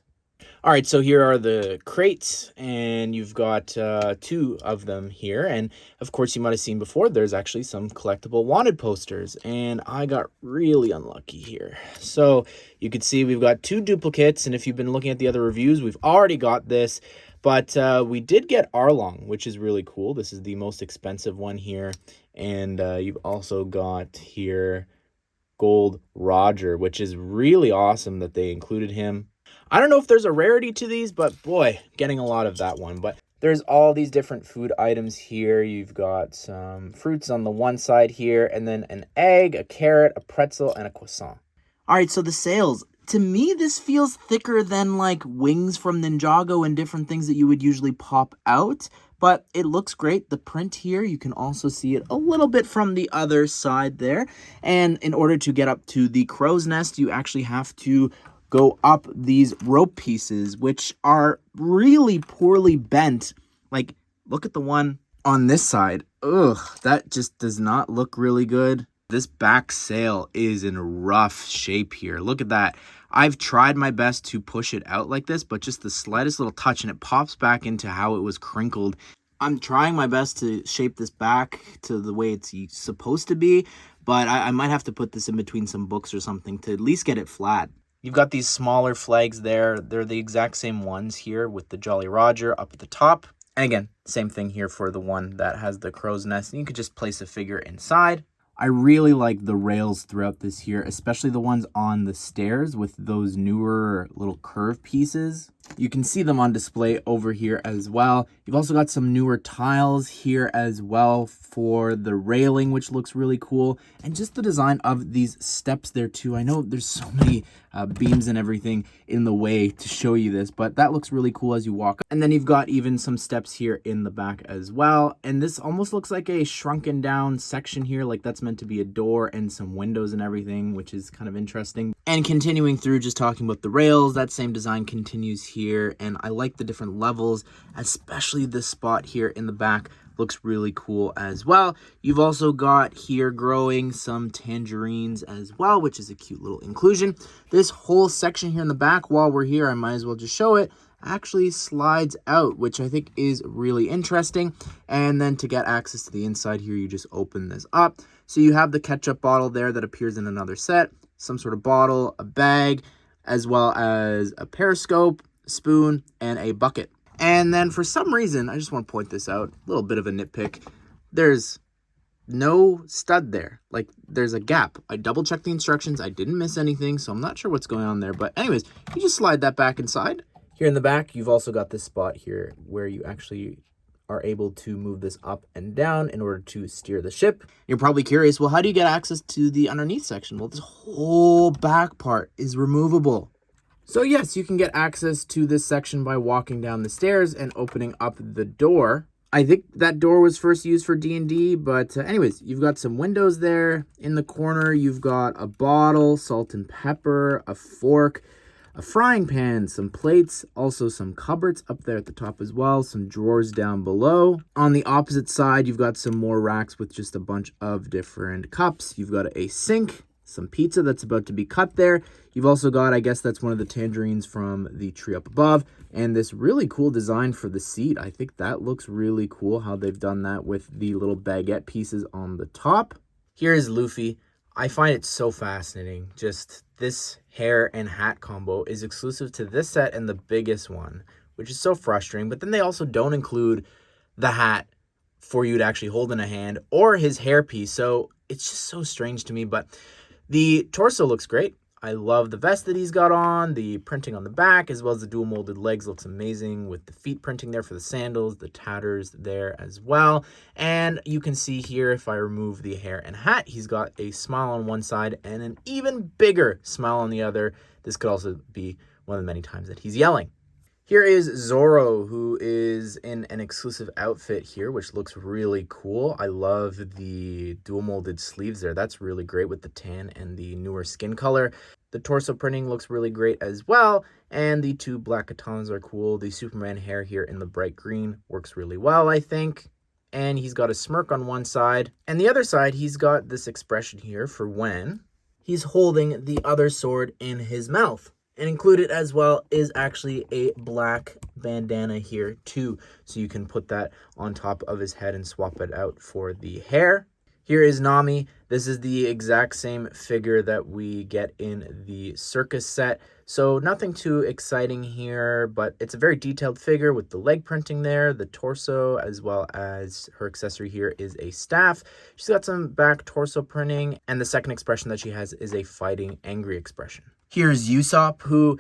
All right, so here are the crates, and you've got 2 of them here. And of course, you might have seen before, there's actually some collectible wanted posters, and I got really unlucky here. So you can see we've got 2 duplicates, and if you've been looking at the other reviews, we've already got this. But we did get Arlong, which is really cool. This is the most expensive one here. And you've also got here Gold Roger, which is really awesome that they included him. I don't know if there's a rarity to these, but boy, getting a lot of that one. But there's all these different food items here. You've got some fruits on the one side here, and then an egg, a carrot, a pretzel, and a croissant. All right, so the sales. To me, this feels thicker than like wings from Ninjago and different things that you would usually pop out. But it looks great. The print here, you can also see it a little bit from the other side there. And in order to get up to the crow's nest, you actually have to go up these rope pieces, which are really poorly bent. Like, look at the one on this side. Ugh, that just does not look really good. This back sail is in rough shape here. Look at that. I've tried my best to push it out like this, but just the slightest little touch and it pops back into how it was crinkled. I'm trying my best to shape this back to the way it's supposed to be, but I might have to put this in between some books or something to at least get it flat. You've got these smaller flags there. They're the exact same ones here with the Jolly Roger up at the top. And again, same thing here for the one that has the crow's nest. And you could just place a figure inside. I really like the rails throughout this here, especially the ones on the stairs with those newer little curve pieces. You can see them on display over here as well. You've also got some newer tiles here as well for the railing, which looks really cool. And just the design of these steps there too. I know there's so many beams and everything in the way to show you this, but that looks really cool as you walk. And then you've got even some steps here in the back as well. And this almost looks like a shrunken down section here, like that's meant to be a door and some windows and everything, which is kind of interesting. And continuing through, just talking about the rails, that same design continues here. And I like the different levels, especially this spot here in the back looks really cool as well. You've also got here growing some tangerines as well, which is a cute little inclusion. This whole section here in the back, while we're here, I might as well just show it, actually slides out, which I think is really interesting. And then to get access to the inside here, you just open this up. So you have the ketchup bottle there that appears in another set, some sort of bottle, a bag, as well as a periscope, spoon, and a bucket. And then for some reason, I just want to point this out, a little bit of a nitpick, there's no stud there. Like, there's a gap. I double checked the instructions. I didn't miss anything, so I'm not sure what's going on there. But anyways, you just slide that back inside. Here in the back, you've also got this spot here where you actually are able to move this up and down in order to steer the ship. You're probably curious, well, how do you get access to the underneath section? Well, this whole back part is removable. So yes, you can get access to this section by walking down the stairs and opening up the door. I think that door was first used for D&D, but anyways, you've got some windows there. In the corner, you've got a bottle, salt and pepper, a fork, a frying pan, some plates, also some cupboards up there at the top as well, some drawers down below. On the opposite side, you've got some more racks with just a bunch of different cups. You've got a sink, some pizza that's about to be cut there. You've also got, I guess that's one of the tangerines from the tree up above, and this really cool design for the seat. I think that looks really cool how they've done that with the little baguette pieces on the top. Here is Luffy. I find it so fascinating. Just this hair and hat combo is exclusive to this set and the biggest one, which is so frustrating. But then they also don't include the hat for you to actually hold in a hand or his hairpiece. So it's just so strange to me. But the torso looks great. I love the vest that he's got on, the printing on the back, as well as the dual molded legs looks amazing with the feet printing there for the sandals, the tatters there as well. And you can see here, if I remove the hair and hat, he's got a smile on one side and an even bigger smile on the other. This could also be one of the many times that he's yelling. Here is Zoro, who is in an exclusive outfit here, which looks really cool. I love the dual molded sleeves there. That's really great with the tan and the newer skin color. The torso printing looks really great as well. And the two black katanas are cool. The Superman hair here in the bright green works really well, I think. And he's got a smirk on one side. And the other side, he's got this expression here for when he's holding the other sword in his mouth. And included as well is actually a black bandana here too. So you can put that on top of his head and swap it out for the hair. Here is Nami. This is the exact same figure that we get in the Circus set. So nothing too exciting here, but it's a very detailed figure with the leg printing there, the torso, as well as her accessory here is a staff. She's got some back torso printing, and the second expression that she has is a fighting angry expression. Here's Usopp, who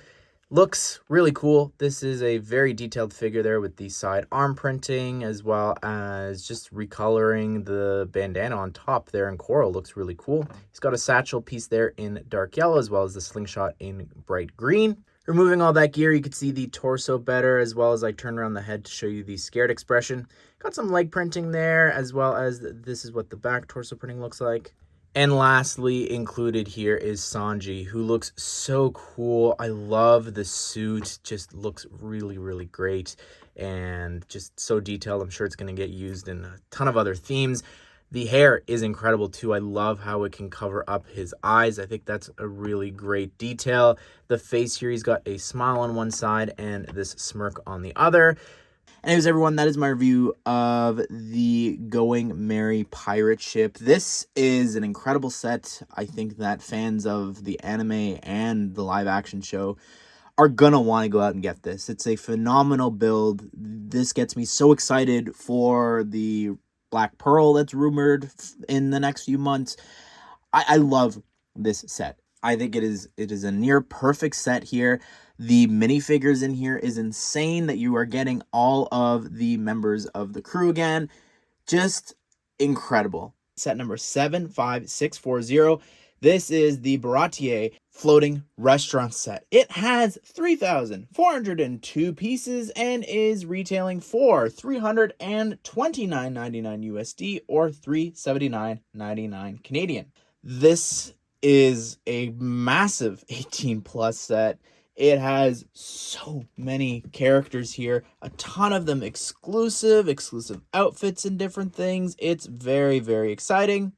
looks really cool. This is a very detailed figure there with the side arm printing, as well as just recoloring the bandana on top there in coral. Looks really cool. He's got a satchel piece there in dark yellow, as well as the slingshot in bright green. Removing all that gear, you could see the torso better, as well as I turn around the head to show you the scared expression. Got some leg printing there, as well as this is what the back torso printing looks like. And lastly, included here is Sanji, who looks so cool. I love the suit, just looks really, really great and just so detailed. I'm sure it's going to get used in a ton of other themes. The hair is incredible too. I love how it can cover up his eyes. I think that's a really great detail. The face here, he's got a smile on one side and this smirk on the other. Anyways, everyone, that is my review of the Going Merry pirate ship. This is an incredible set. I think that fans of the anime and the live action show are gonna want to go out and get this. It's a phenomenal build. This gets me so excited for the Black Pearl that's rumored in the next few months. I love this set. I think it is a near perfect set here. The minifigures in here is insane that you are getting all of the members of the crew again. Just incredible. Set number 75640. This is the Baratie floating restaurant set. It has 3,402 pieces and is retailing for $329.99 USD or $379.99 Canadian. This is a massive 18+ set. It has so many characters here, a ton of them exclusive outfits and different things. It's very, very exciting.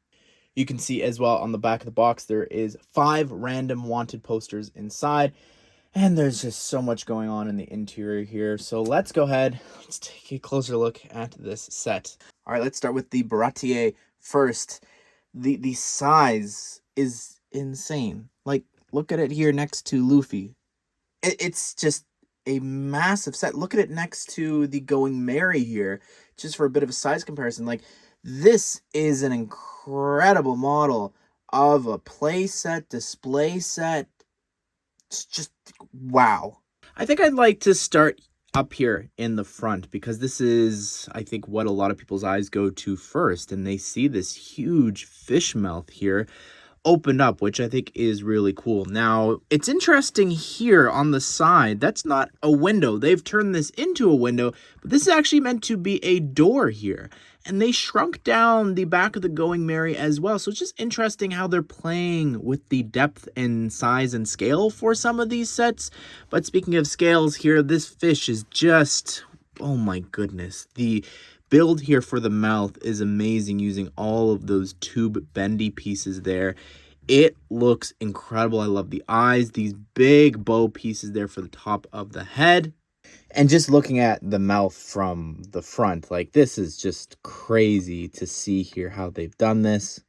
You can see as well on the back of the box, there is 5 random wanted posters inside. And there's just so much going on in the interior here. So let's go ahead, let's take a closer look at this set. All right, let's start with the Baratie first. The size is insane. Like, look at it here next to Luffy. It's just a massive set. Look at it next to the Going Merry here, just for a bit of a size comparison. Like, this is an incredible model of a play set, display set. It's just, wow. I think I'd like to start up here in the front, because this is, I think, what a lot of people's eyes go to first, and they see this huge fish mouth here opened up, which I think is really cool. Now, it's interesting here on the side, that's not a window. They've turned this into a window, but this is actually meant to be a door here. And they shrunk down the back of the Going Merry as well. So it's just interesting how they're playing with the depth and size and scale for some of these sets. But speaking of scales here, this fish is just, oh my goodness. The build here for the mouth is amazing, using all of those tube bendy pieces there. It looks incredible. I love the eyes, these big bow pieces there for the top of the head. And just looking at the mouth from the front, like, this is just crazy to see here how they've done this.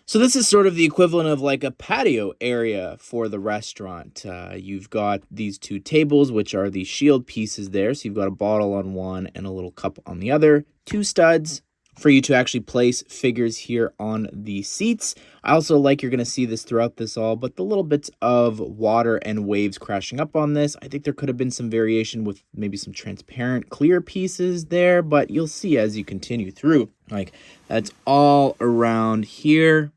So this is sort of the equivalent of like a patio area for the restaurant. You've got these two tables, which are the shield pieces there. So you've got a bottle on one and a little cup on the other. Two studs for you to actually place figures here on the seats. I also like, you're going to see this throughout this all, but the little bits of water and waves crashing up on this. I think there could have been some variation with maybe some transparent clear pieces there, but you'll see as you continue through. Like, that's all around here.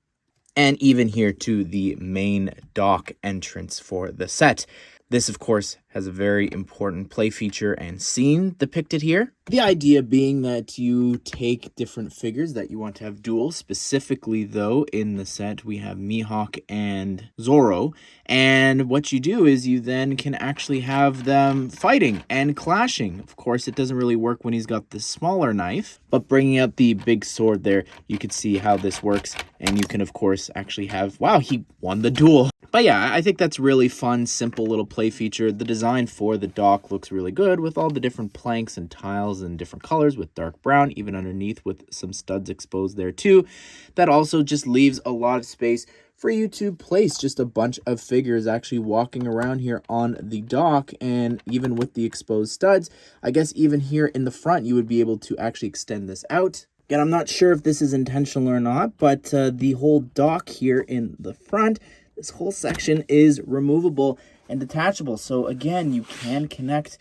And even here to the main dock entrance for the set. This, of course, has a very important play feature and scene depicted here. The idea being that you take different figures that you want to have duels. Specifically, though, in the set, we have Mihawk and Zoro. And what you do is you then can actually have them fighting and clashing. Of course, it doesn't really work when he's got the smaller knife. But bringing out the big sword there, you can see how this works. And you can, of course, actually have, wow, he won the duel. But yeah, I think that's really fun, simple little play feature. The design for the dock looks really good with all the different planks and tiles and different colors with dark brown, even underneath with some studs exposed there too. That also just leaves a lot of space for you to place just a bunch of figures actually walking around here on the dock. And even with the exposed studs, I guess even here in the front, you would be able to actually extend this out. Again, I'm not sure if this is intentional or not, but the whole dock here in the front, this whole section is removable and detachable. So again, you can connect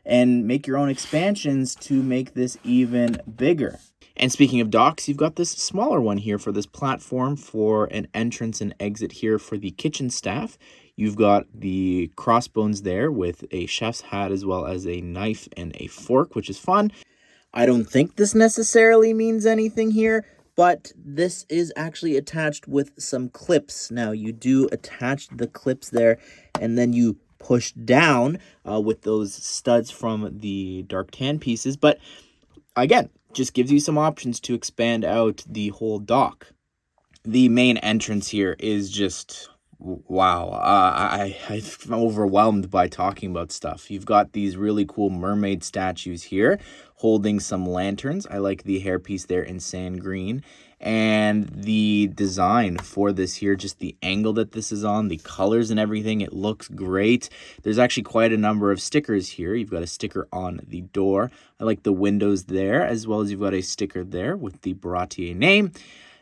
and make your own expansions to make this even bigger. And speaking of docks, you've got this smaller one here for this platform for an entrance and exit here for the kitchen staff. You've got the crossbones there with a chef's hat as well as a knife and a fork, which is fun. I don't think this necessarily means anything here, but this is actually attached with some clips. Now, you do attach the clips there, and then you push down with those studs from the dark tan pieces. But again, just gives you some options to expand out the whole dock. The main entrance here is just, wow. I'm overwhelmed by talking about stuff. You've got these really cool mermaid statues here holding some lanterns. I like the hairpiece there in sand green. And the design for this here, just the angle that this is on, the colors and everything, it looks great. There's actually quite a number of stickers here. You've got a sticker on the door. I like the windows there, as well as you've got a sticker there with the Baratie name.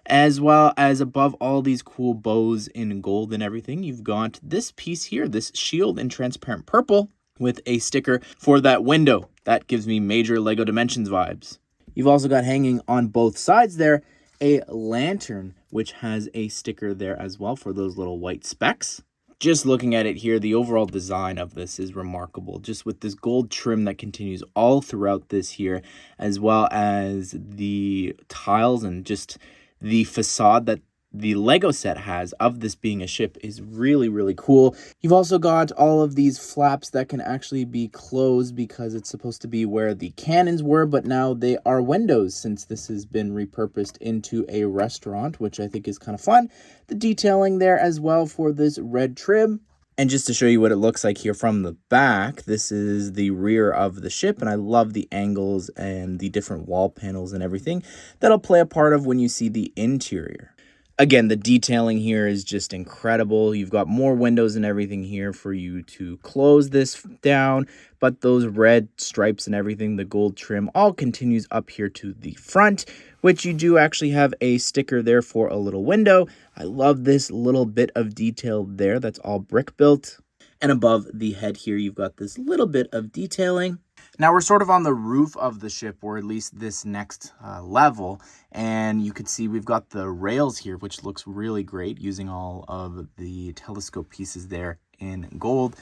As well as above all these cool bows in gold and everything, you've got this piece here, this shield in transparent purple with a sticker for that window. That gives me major LEGO Dimensions vibes. You've also got hanging on both sides there a lantern, which has a sticker there as well for those little white specks. Just looking at it here, the overall design of this is remarkable. Just with this gold trim that continues all throughout this here, as well as the tiles and just the facade that the Lego set has of this being a ship is really, really cool. You've also got all of these flaps that can actually be closed because it's supposed to be where the cannons were, but now they are windows since this has been repurposed into a restaurant, which I think is kind of fun. The detailing there as well for this red trim. And just to show you what it looks like here from the back, this is the rear of the ship, and I love the angles and the different wall panels and everything that'll play a part of when you see the interior. Again, the detailing here is just incredible. You've got more windows and everything here for you to close this down, but those red stripes and everything, the gold trim, all continues up here to the front, which you do actually have a sticker there for a little window. I love this little bit of detail there. That's all brick built. And above the head here, you've got this little bit of detailing. Now we're sort of on the roof of the ship, or at least this next level, and you can see we've got the rails here, which looks really great using all of the telescope pieces there in gold.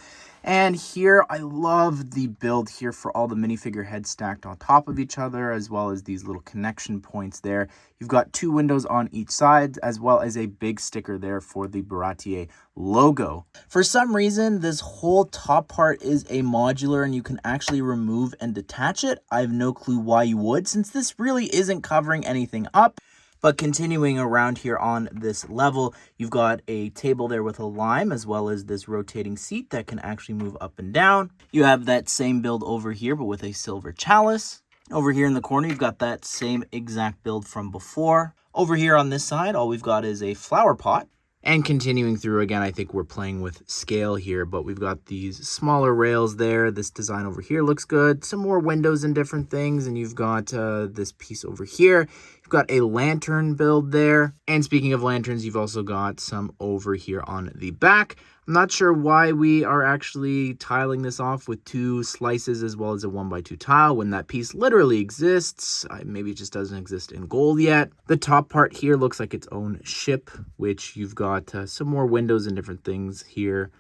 And here, I love the build here for all the minifigure heads stacked on top of each other, as well as these little connection points there. You've got two windows on each side, as well as a big sticker there for the Baratie logo. For some reason, this whole top part is a modular, and you can actually remove and detach it. I have no clue why you would, since this really isn't covering anything up. But continuing around here on this level, you've got a table there with a lime, as well as this rotating seat that can actually move up and down. You have that same build over here, but with a silver chalice. Over here in the corner, you've got that same exact build from before. Over here on this side, all we've got is a flower pot. And continuing through, again, I think we're playing with scale here, but we've got these smaller rails there. This design over here looks good. Some more windows and different things, and you've got this piece over here. You've got a lantern build there. And speaking of lanterns, you've also got some over here on the back. I'm not sure why we are actually tiling this off with 2 slices as well as a 1x2 tile when that piece literally exists. Maybe it just doesn't exist in gold yet. The top part here looks like its own ship, which you've got some more windows and different things here.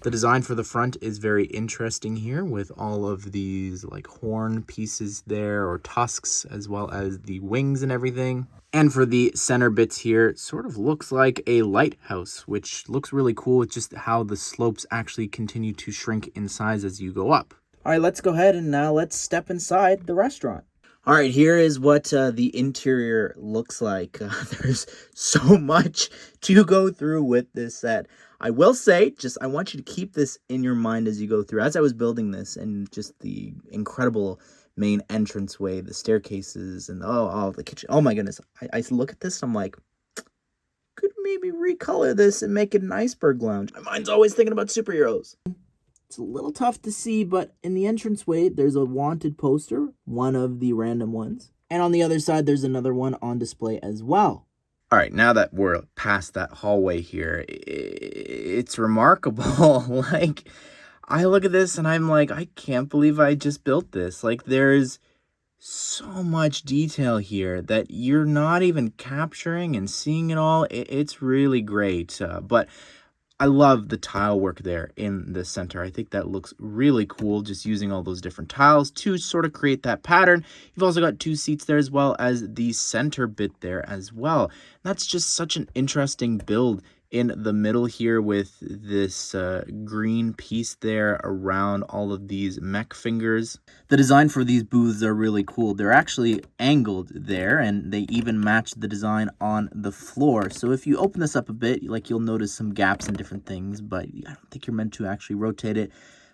The design for the front is very interesting here with all of these like horn pieces there, or tusks, as well as the wings and everything. And for the center bits here, it sort of looks like a lighthouse, which looks really cool with just how the slopes actually continue to shrink in size as you go up. All right, let's go ahead and now let's step inside the restaurant. All right, here is what the interior looks like. There's so much to go through with this set. I will say, I want you to keep this in your mind as you go through. As I was building this, and just the incredible main entranceway, the staircases, and the kitchen. Oh my goodness. I look at this and I'm like, could maybe recolor this and make it an iceberg lounge. My mind's always thinking about superheroes. It's a little tough to see, but in the entranceway, there's a wanted poster, one of the random ones. And on the other side, there's another one on display as well. All right, now that we're past that hallway here, it's remarkable. Like, I look at this and I'm like, I can't believe I just built this. Like, there's so much detail here that you're not even capturing and seeing it all. It's really great. But I love the tile work there in the center. I think that looks really cool, just using all those different tiles to sort of create that pattern. You've also got 2 seats there as well as the center bit there as well. That's just such an interesting build in the middle here with this green piece there around all of these mech fingers. The design for these booths are really cool. They're actually angled there, and they even match the design on the floor. So if you open this up a bit, you'll notice some gaps and different things, but I don't think you're meant to actually rotate it.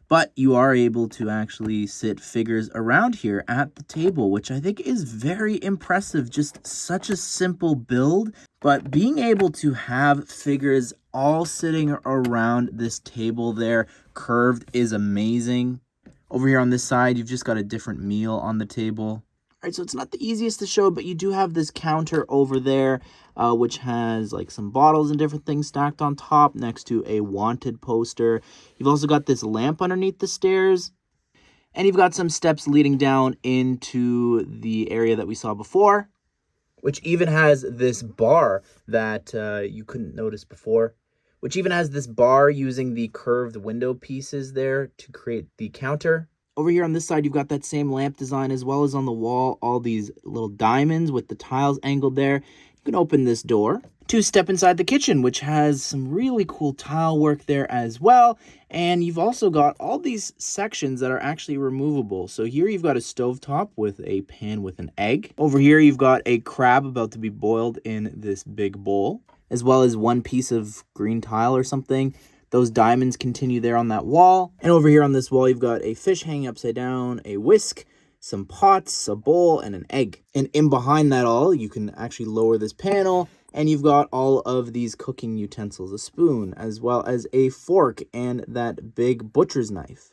But you are able to actually sit figures around here at the table, which I think is very impressive. Just such a simple build, but being able to have figures all sitting around this table there, curved, is amazing. Over here on this side, you've just got a different meal on the table. All right, so it's not the easiest to show, but you do have this counter over there, which has like some bottles and different things stacked on top next to a wanted poster. You've also got this lamp underneath the stairs, and you've got some steps leading down into the area that we saw before, which even has this bar that you couldn't notice before, which even has this bar using the curved window pieces there to create the counter. Over here on this side, you've got that same lamp design, as well as on the wall, all these little diamonds with the tiles angled there. You can open this door to step inside the kitchen, which has some really cool tile work there as well. And you've also got all these sections that are actually removable. So here you've got a stovetop with a pan with an egg. Over here, you've got a crab about to be boiled in this big bowl, as well as one piece of green tile or something. Those diamonds continue there on that wall. And over here on this wall, you've got a fish hanging upside down, a whisk, some pots, a bowl, and an egg. And in behind that all, you can actually lower this panel, and you've got all of these cooking utensils, a spoon, as well as a fork and that big butcher's knife.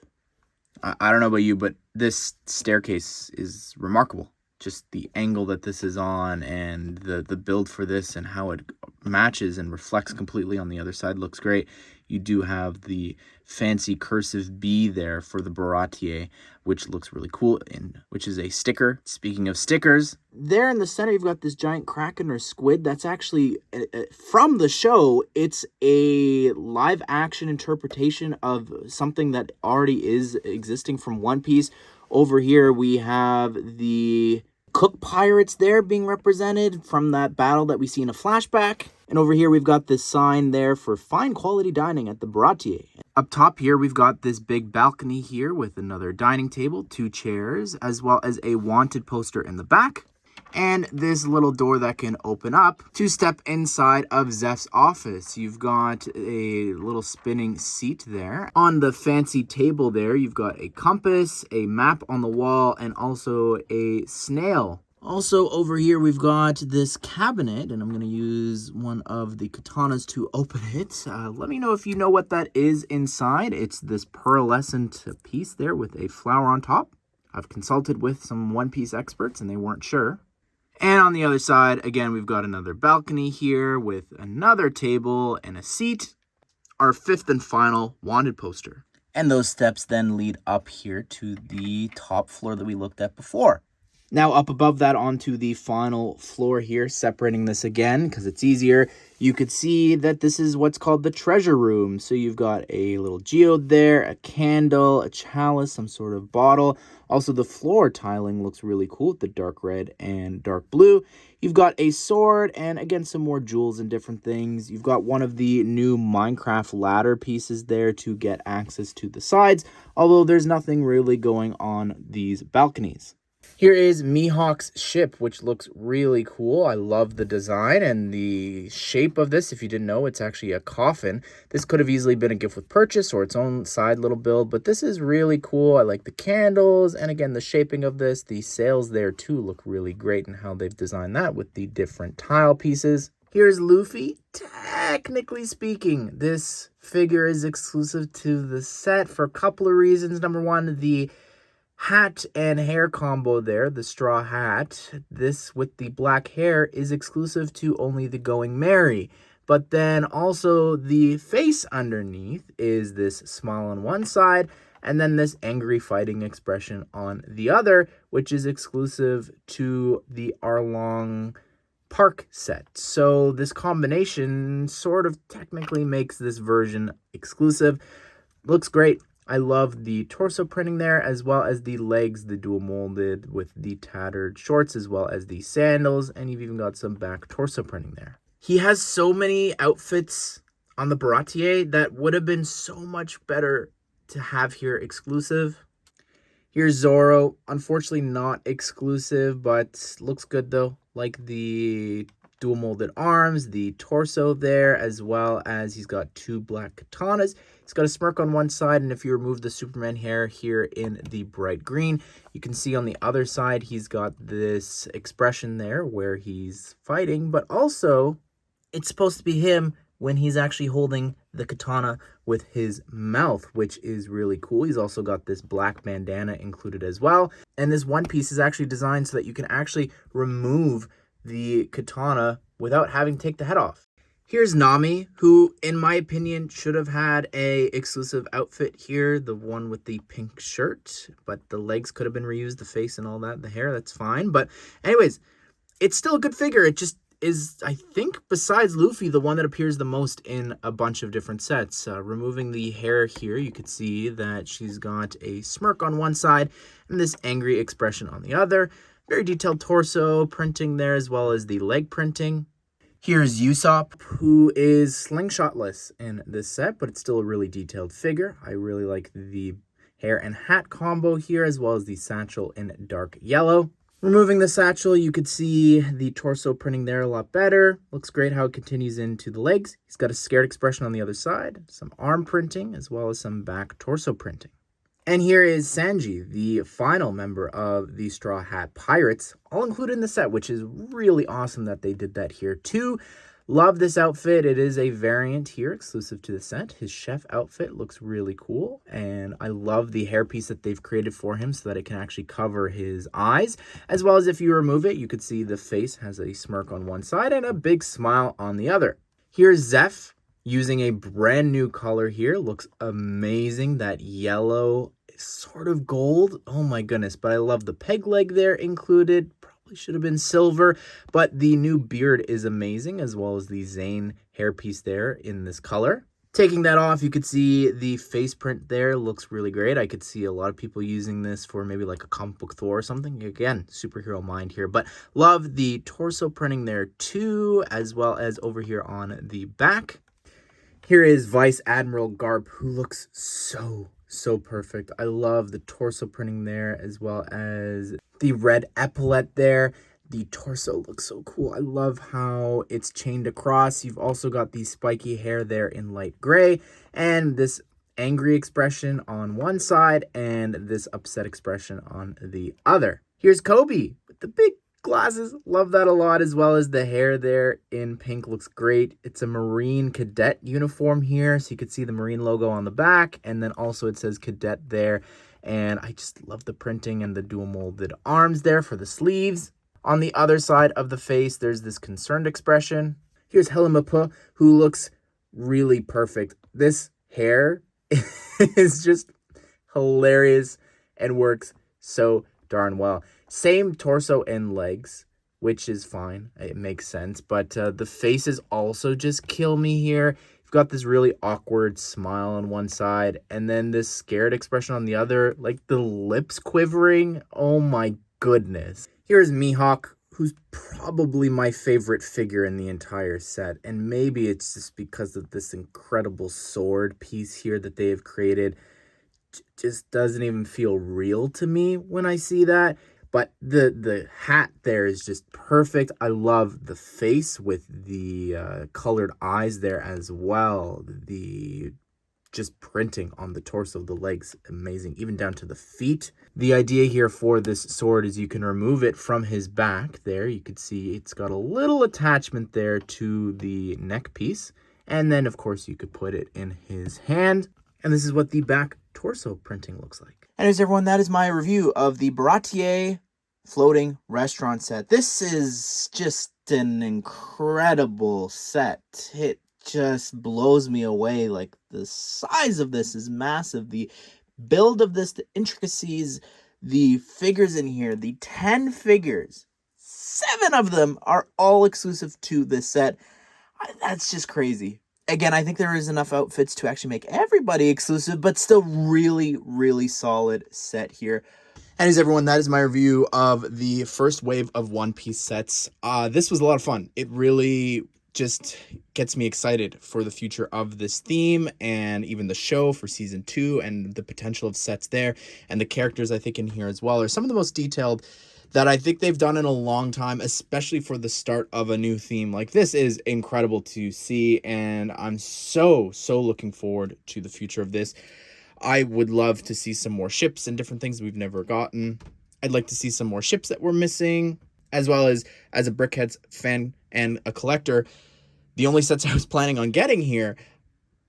I don't know about you, but this staircase is remarkable. Just the angle that this is on, and the build for this, and how it matches and reflects completely on the other side looks great. You do have the fancy cursive B there for the Baratie, which looks really cool, and which is a sticker. Speaking of stickers, there in the center, you've got this giant kraken or squid. That's actually from the show. It's a live action interpretation of something that already is existing from One Piece. Over here, we have the Cook Pirates there being represented from that battle that we see in a flashback. And over here, we've got this sign there for fine quality dining at the Baratie. Up top here, we've got this big balcony here with another dining table, 2 chairs, as well as a wanted poster in the back. and this little door that can open up to step inside of Zeph's office. You've got a little spinning seat there. On the fancy table there, you've got a compass, a map on the wall, and also a snail. Also over here, we've got this cabinet, and I'm going to use one of the katanas to open it. Let me know if you know what that is inside. It's this pearlescent piece there with a flower on top. I've consulted with some One Piece experts, and they weren't sure. And on the other side, again, we've got another balcony here with another table and a seat. Our fifth and final wanted poster. And those steps then lead up here to the top floor that we looked at before. Now up above that onto the final floor here, separating this again because it's easier, you could see that this is what's called the treasure room. So you've got a little geode there, a candle, a chalice, some sort of bottle. Also the floor tiling looks really cool with the dark red and dark blue. You've got a sword and again some more jewels and different things. You've got one of the new Minecraft ladder pieces there to get access to the sides, although there's nothing really going on these balconies. Here is Mihawk's ship, which looks really cool. I love the design and the shape of this. If you didn't know, it's actually a coffin. This could have easily been a gift with purchase or its own side little build, but this is really cool. I like the candles, and again, the shaping of this. The sails there, too, look really great and how they've designed that with the different tile pieces. Here's Luffy. Technically speaking, this figure is exclusive to the set for a couple of reasons. Number one, the hat and hair combo there, the straw hat, this with the black hair is exclusive to only the Going Merry. But then also the face underneath is this smile on one side and then this angry fighting expression on the other, which is exclusive to the Arlong park set. So this combination sort of technically makes this version exclusive. Looks great. I love the torso printing there, as well as the legs, the dual molded with the tattered shorts, as well as the sandals, and you've even got some back torso printing there. He has so many outfits on the Baratie that would have been so much better to have here exclusive. Here's Zoro, unfortunately not exclusive, but looks good though. Like the dual molded arms, the torso there, as well as he's got two black katanas. He's got a smirk on one side, and if you remove the Superman hair here in the bright green, you can see on the other side he's got this expression there where he's fighting, but also it's supposed to be him when he's actually holding the katana with his mouth, which is really cool. He's also got this black bandana included as well, and this one piece is actually designed so that you can actually remove the katana without having to take the head off. Here's Nami, who, in my opinion, should have had a exclusive outfit here, the one with the pink shirt, but the legs could have been reused, the face and all that, the hair, that's fine. But anyways, it's still a good figure. It just is, I think, besides Luffy, the one that appears the most in a bunch of different sets. Removing the hair here, you could see that she's got a smirk on one side and this angry expression on the other. Very detailed torso printing there, as well as the leg printing. Here's Usopp, who is slingshotless in this set, but it's still a really detailed figure. I really like the hair and hat combo here, as well as the satchel in dark yellow. Removing the satchel, you could see the torso printing there a lot better. Looks great how it continues into the legs. He's got a scared expression on the other side, some arm printing, as well as some back torso printing. And here is Sanji, the final member of the Straw Hat Pirates, all included in the set, which is really awesome that they did that here too. Love this outfit. It is a variant here exclusive to the set. His chef outfit looks really cool, and I love the hairpiece that they've created for him so that it can actually cover his eyes, as well as if you remove it, you could see the face has a smirk on one side and a big smile on the other. Here's Zeph using a brand new color here. Looks amazing. That yellow sort of gold. Oh my goodness, but I love the peg leg there included. Probably should have been silver, but the new beard is amazing, as well as the Zane hairpiece there in this color. Taking that off, you could see the face print there looks really great. I could see a lot of people using this for maybe like a comic book Thor or something. Again, superhero mind here, but love the torso printing there too, as well as over here on the back. Here is Vice Admiral Garp, who looks so perfect. I love the torso printing there, as well as the red epaulette there. The torso looks so cool. I love how it's chained across. You've also got the spiky hair there in light gray, and this angry expression on one side and this upset expression on the other. Here's Kobe with the big glasses. Love that a lot, as well as the hair there in pink looks great. It's a Marine cadet uniform here, so you can see the Marine logo on the back, and then also it says cadet there. And I just love the printing and the dual molded arms there for the sleeves. On the other side of the face, there's this concerned expression. Here's Helimapa, who looks really perfect. This hair is just hilarious and works so darn well. Same torso and legs, which is fine. It makes sense. But the faces also just kill me here. You've got this really awkward smile on one side, and then this scared expression on the other, like the lips quivering. Oh my goodness. Here's Mihawk, who's probably my favorite figure in the entire set. And maybe it's just because of this incredible sword piece here that they have created. Just doesn't even feel real to me when I see that. But the hat there is just perfect. I love the face with the colored eyes there as well. The just printing on the torso, the legs, amazing, even down to the feet. The idea here for this sword is you can remove it from his back there. You could see it's got a little attachment there to the neck piece. And then, of course, you could put it in his hand. And this is what the back torso printing looks like. Anyways, everyone, that is my review of the Baratie floating restaurant set. This is just an incredible set. It just blows me away. Like, the size of this is massive. The build of this, the intricacies, the figures in here, the 10 figures, 7 of them are all exclusive to this set. That's just crazy. Again, I think there is enough outfits to actually make everybody exclusive, but still really, really solid set here. Anyways, everyone, that is my review of the first wave of One Piece sets. This was a lot of fun. It really just gets me excited for the future of this theme and even the show for season 2 and the potential of sets there. And the characters I think in here as well are some of the most detailed that I think they've done in a long time, especially for the start of a new theme. Like, this is incredible to see, and I'm so looking forward to the future of this. I would love to see some more ships and different things we've never gotten. I'd like to see some more ships that we're missing, as well as a Brickheadz fan and a collector. The only sets I was planning on getting here,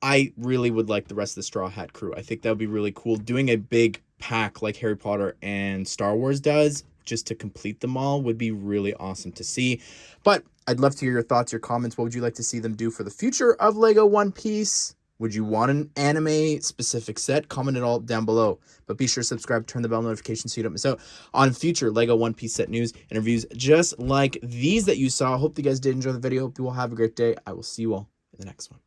I really would like the rest of the Straw Hat crew. I think that would be really cool. Doing a big pack like Harry Potter and Star Wars does, just to complete them all, would be really awesome to see. But I'd love to hear your thoughts, your comments. What would you like to see them do for the future of LEGO One Piece? Would you want an anime specific set? Comment it all down below. But be sure to subscribe, turn the bell notification so you don't miss out on future LEGO One Piece set news and reviews just like these that you saw. Hope you guys did enjoy the video. Hope you all have a great day. I will see you all in the next one.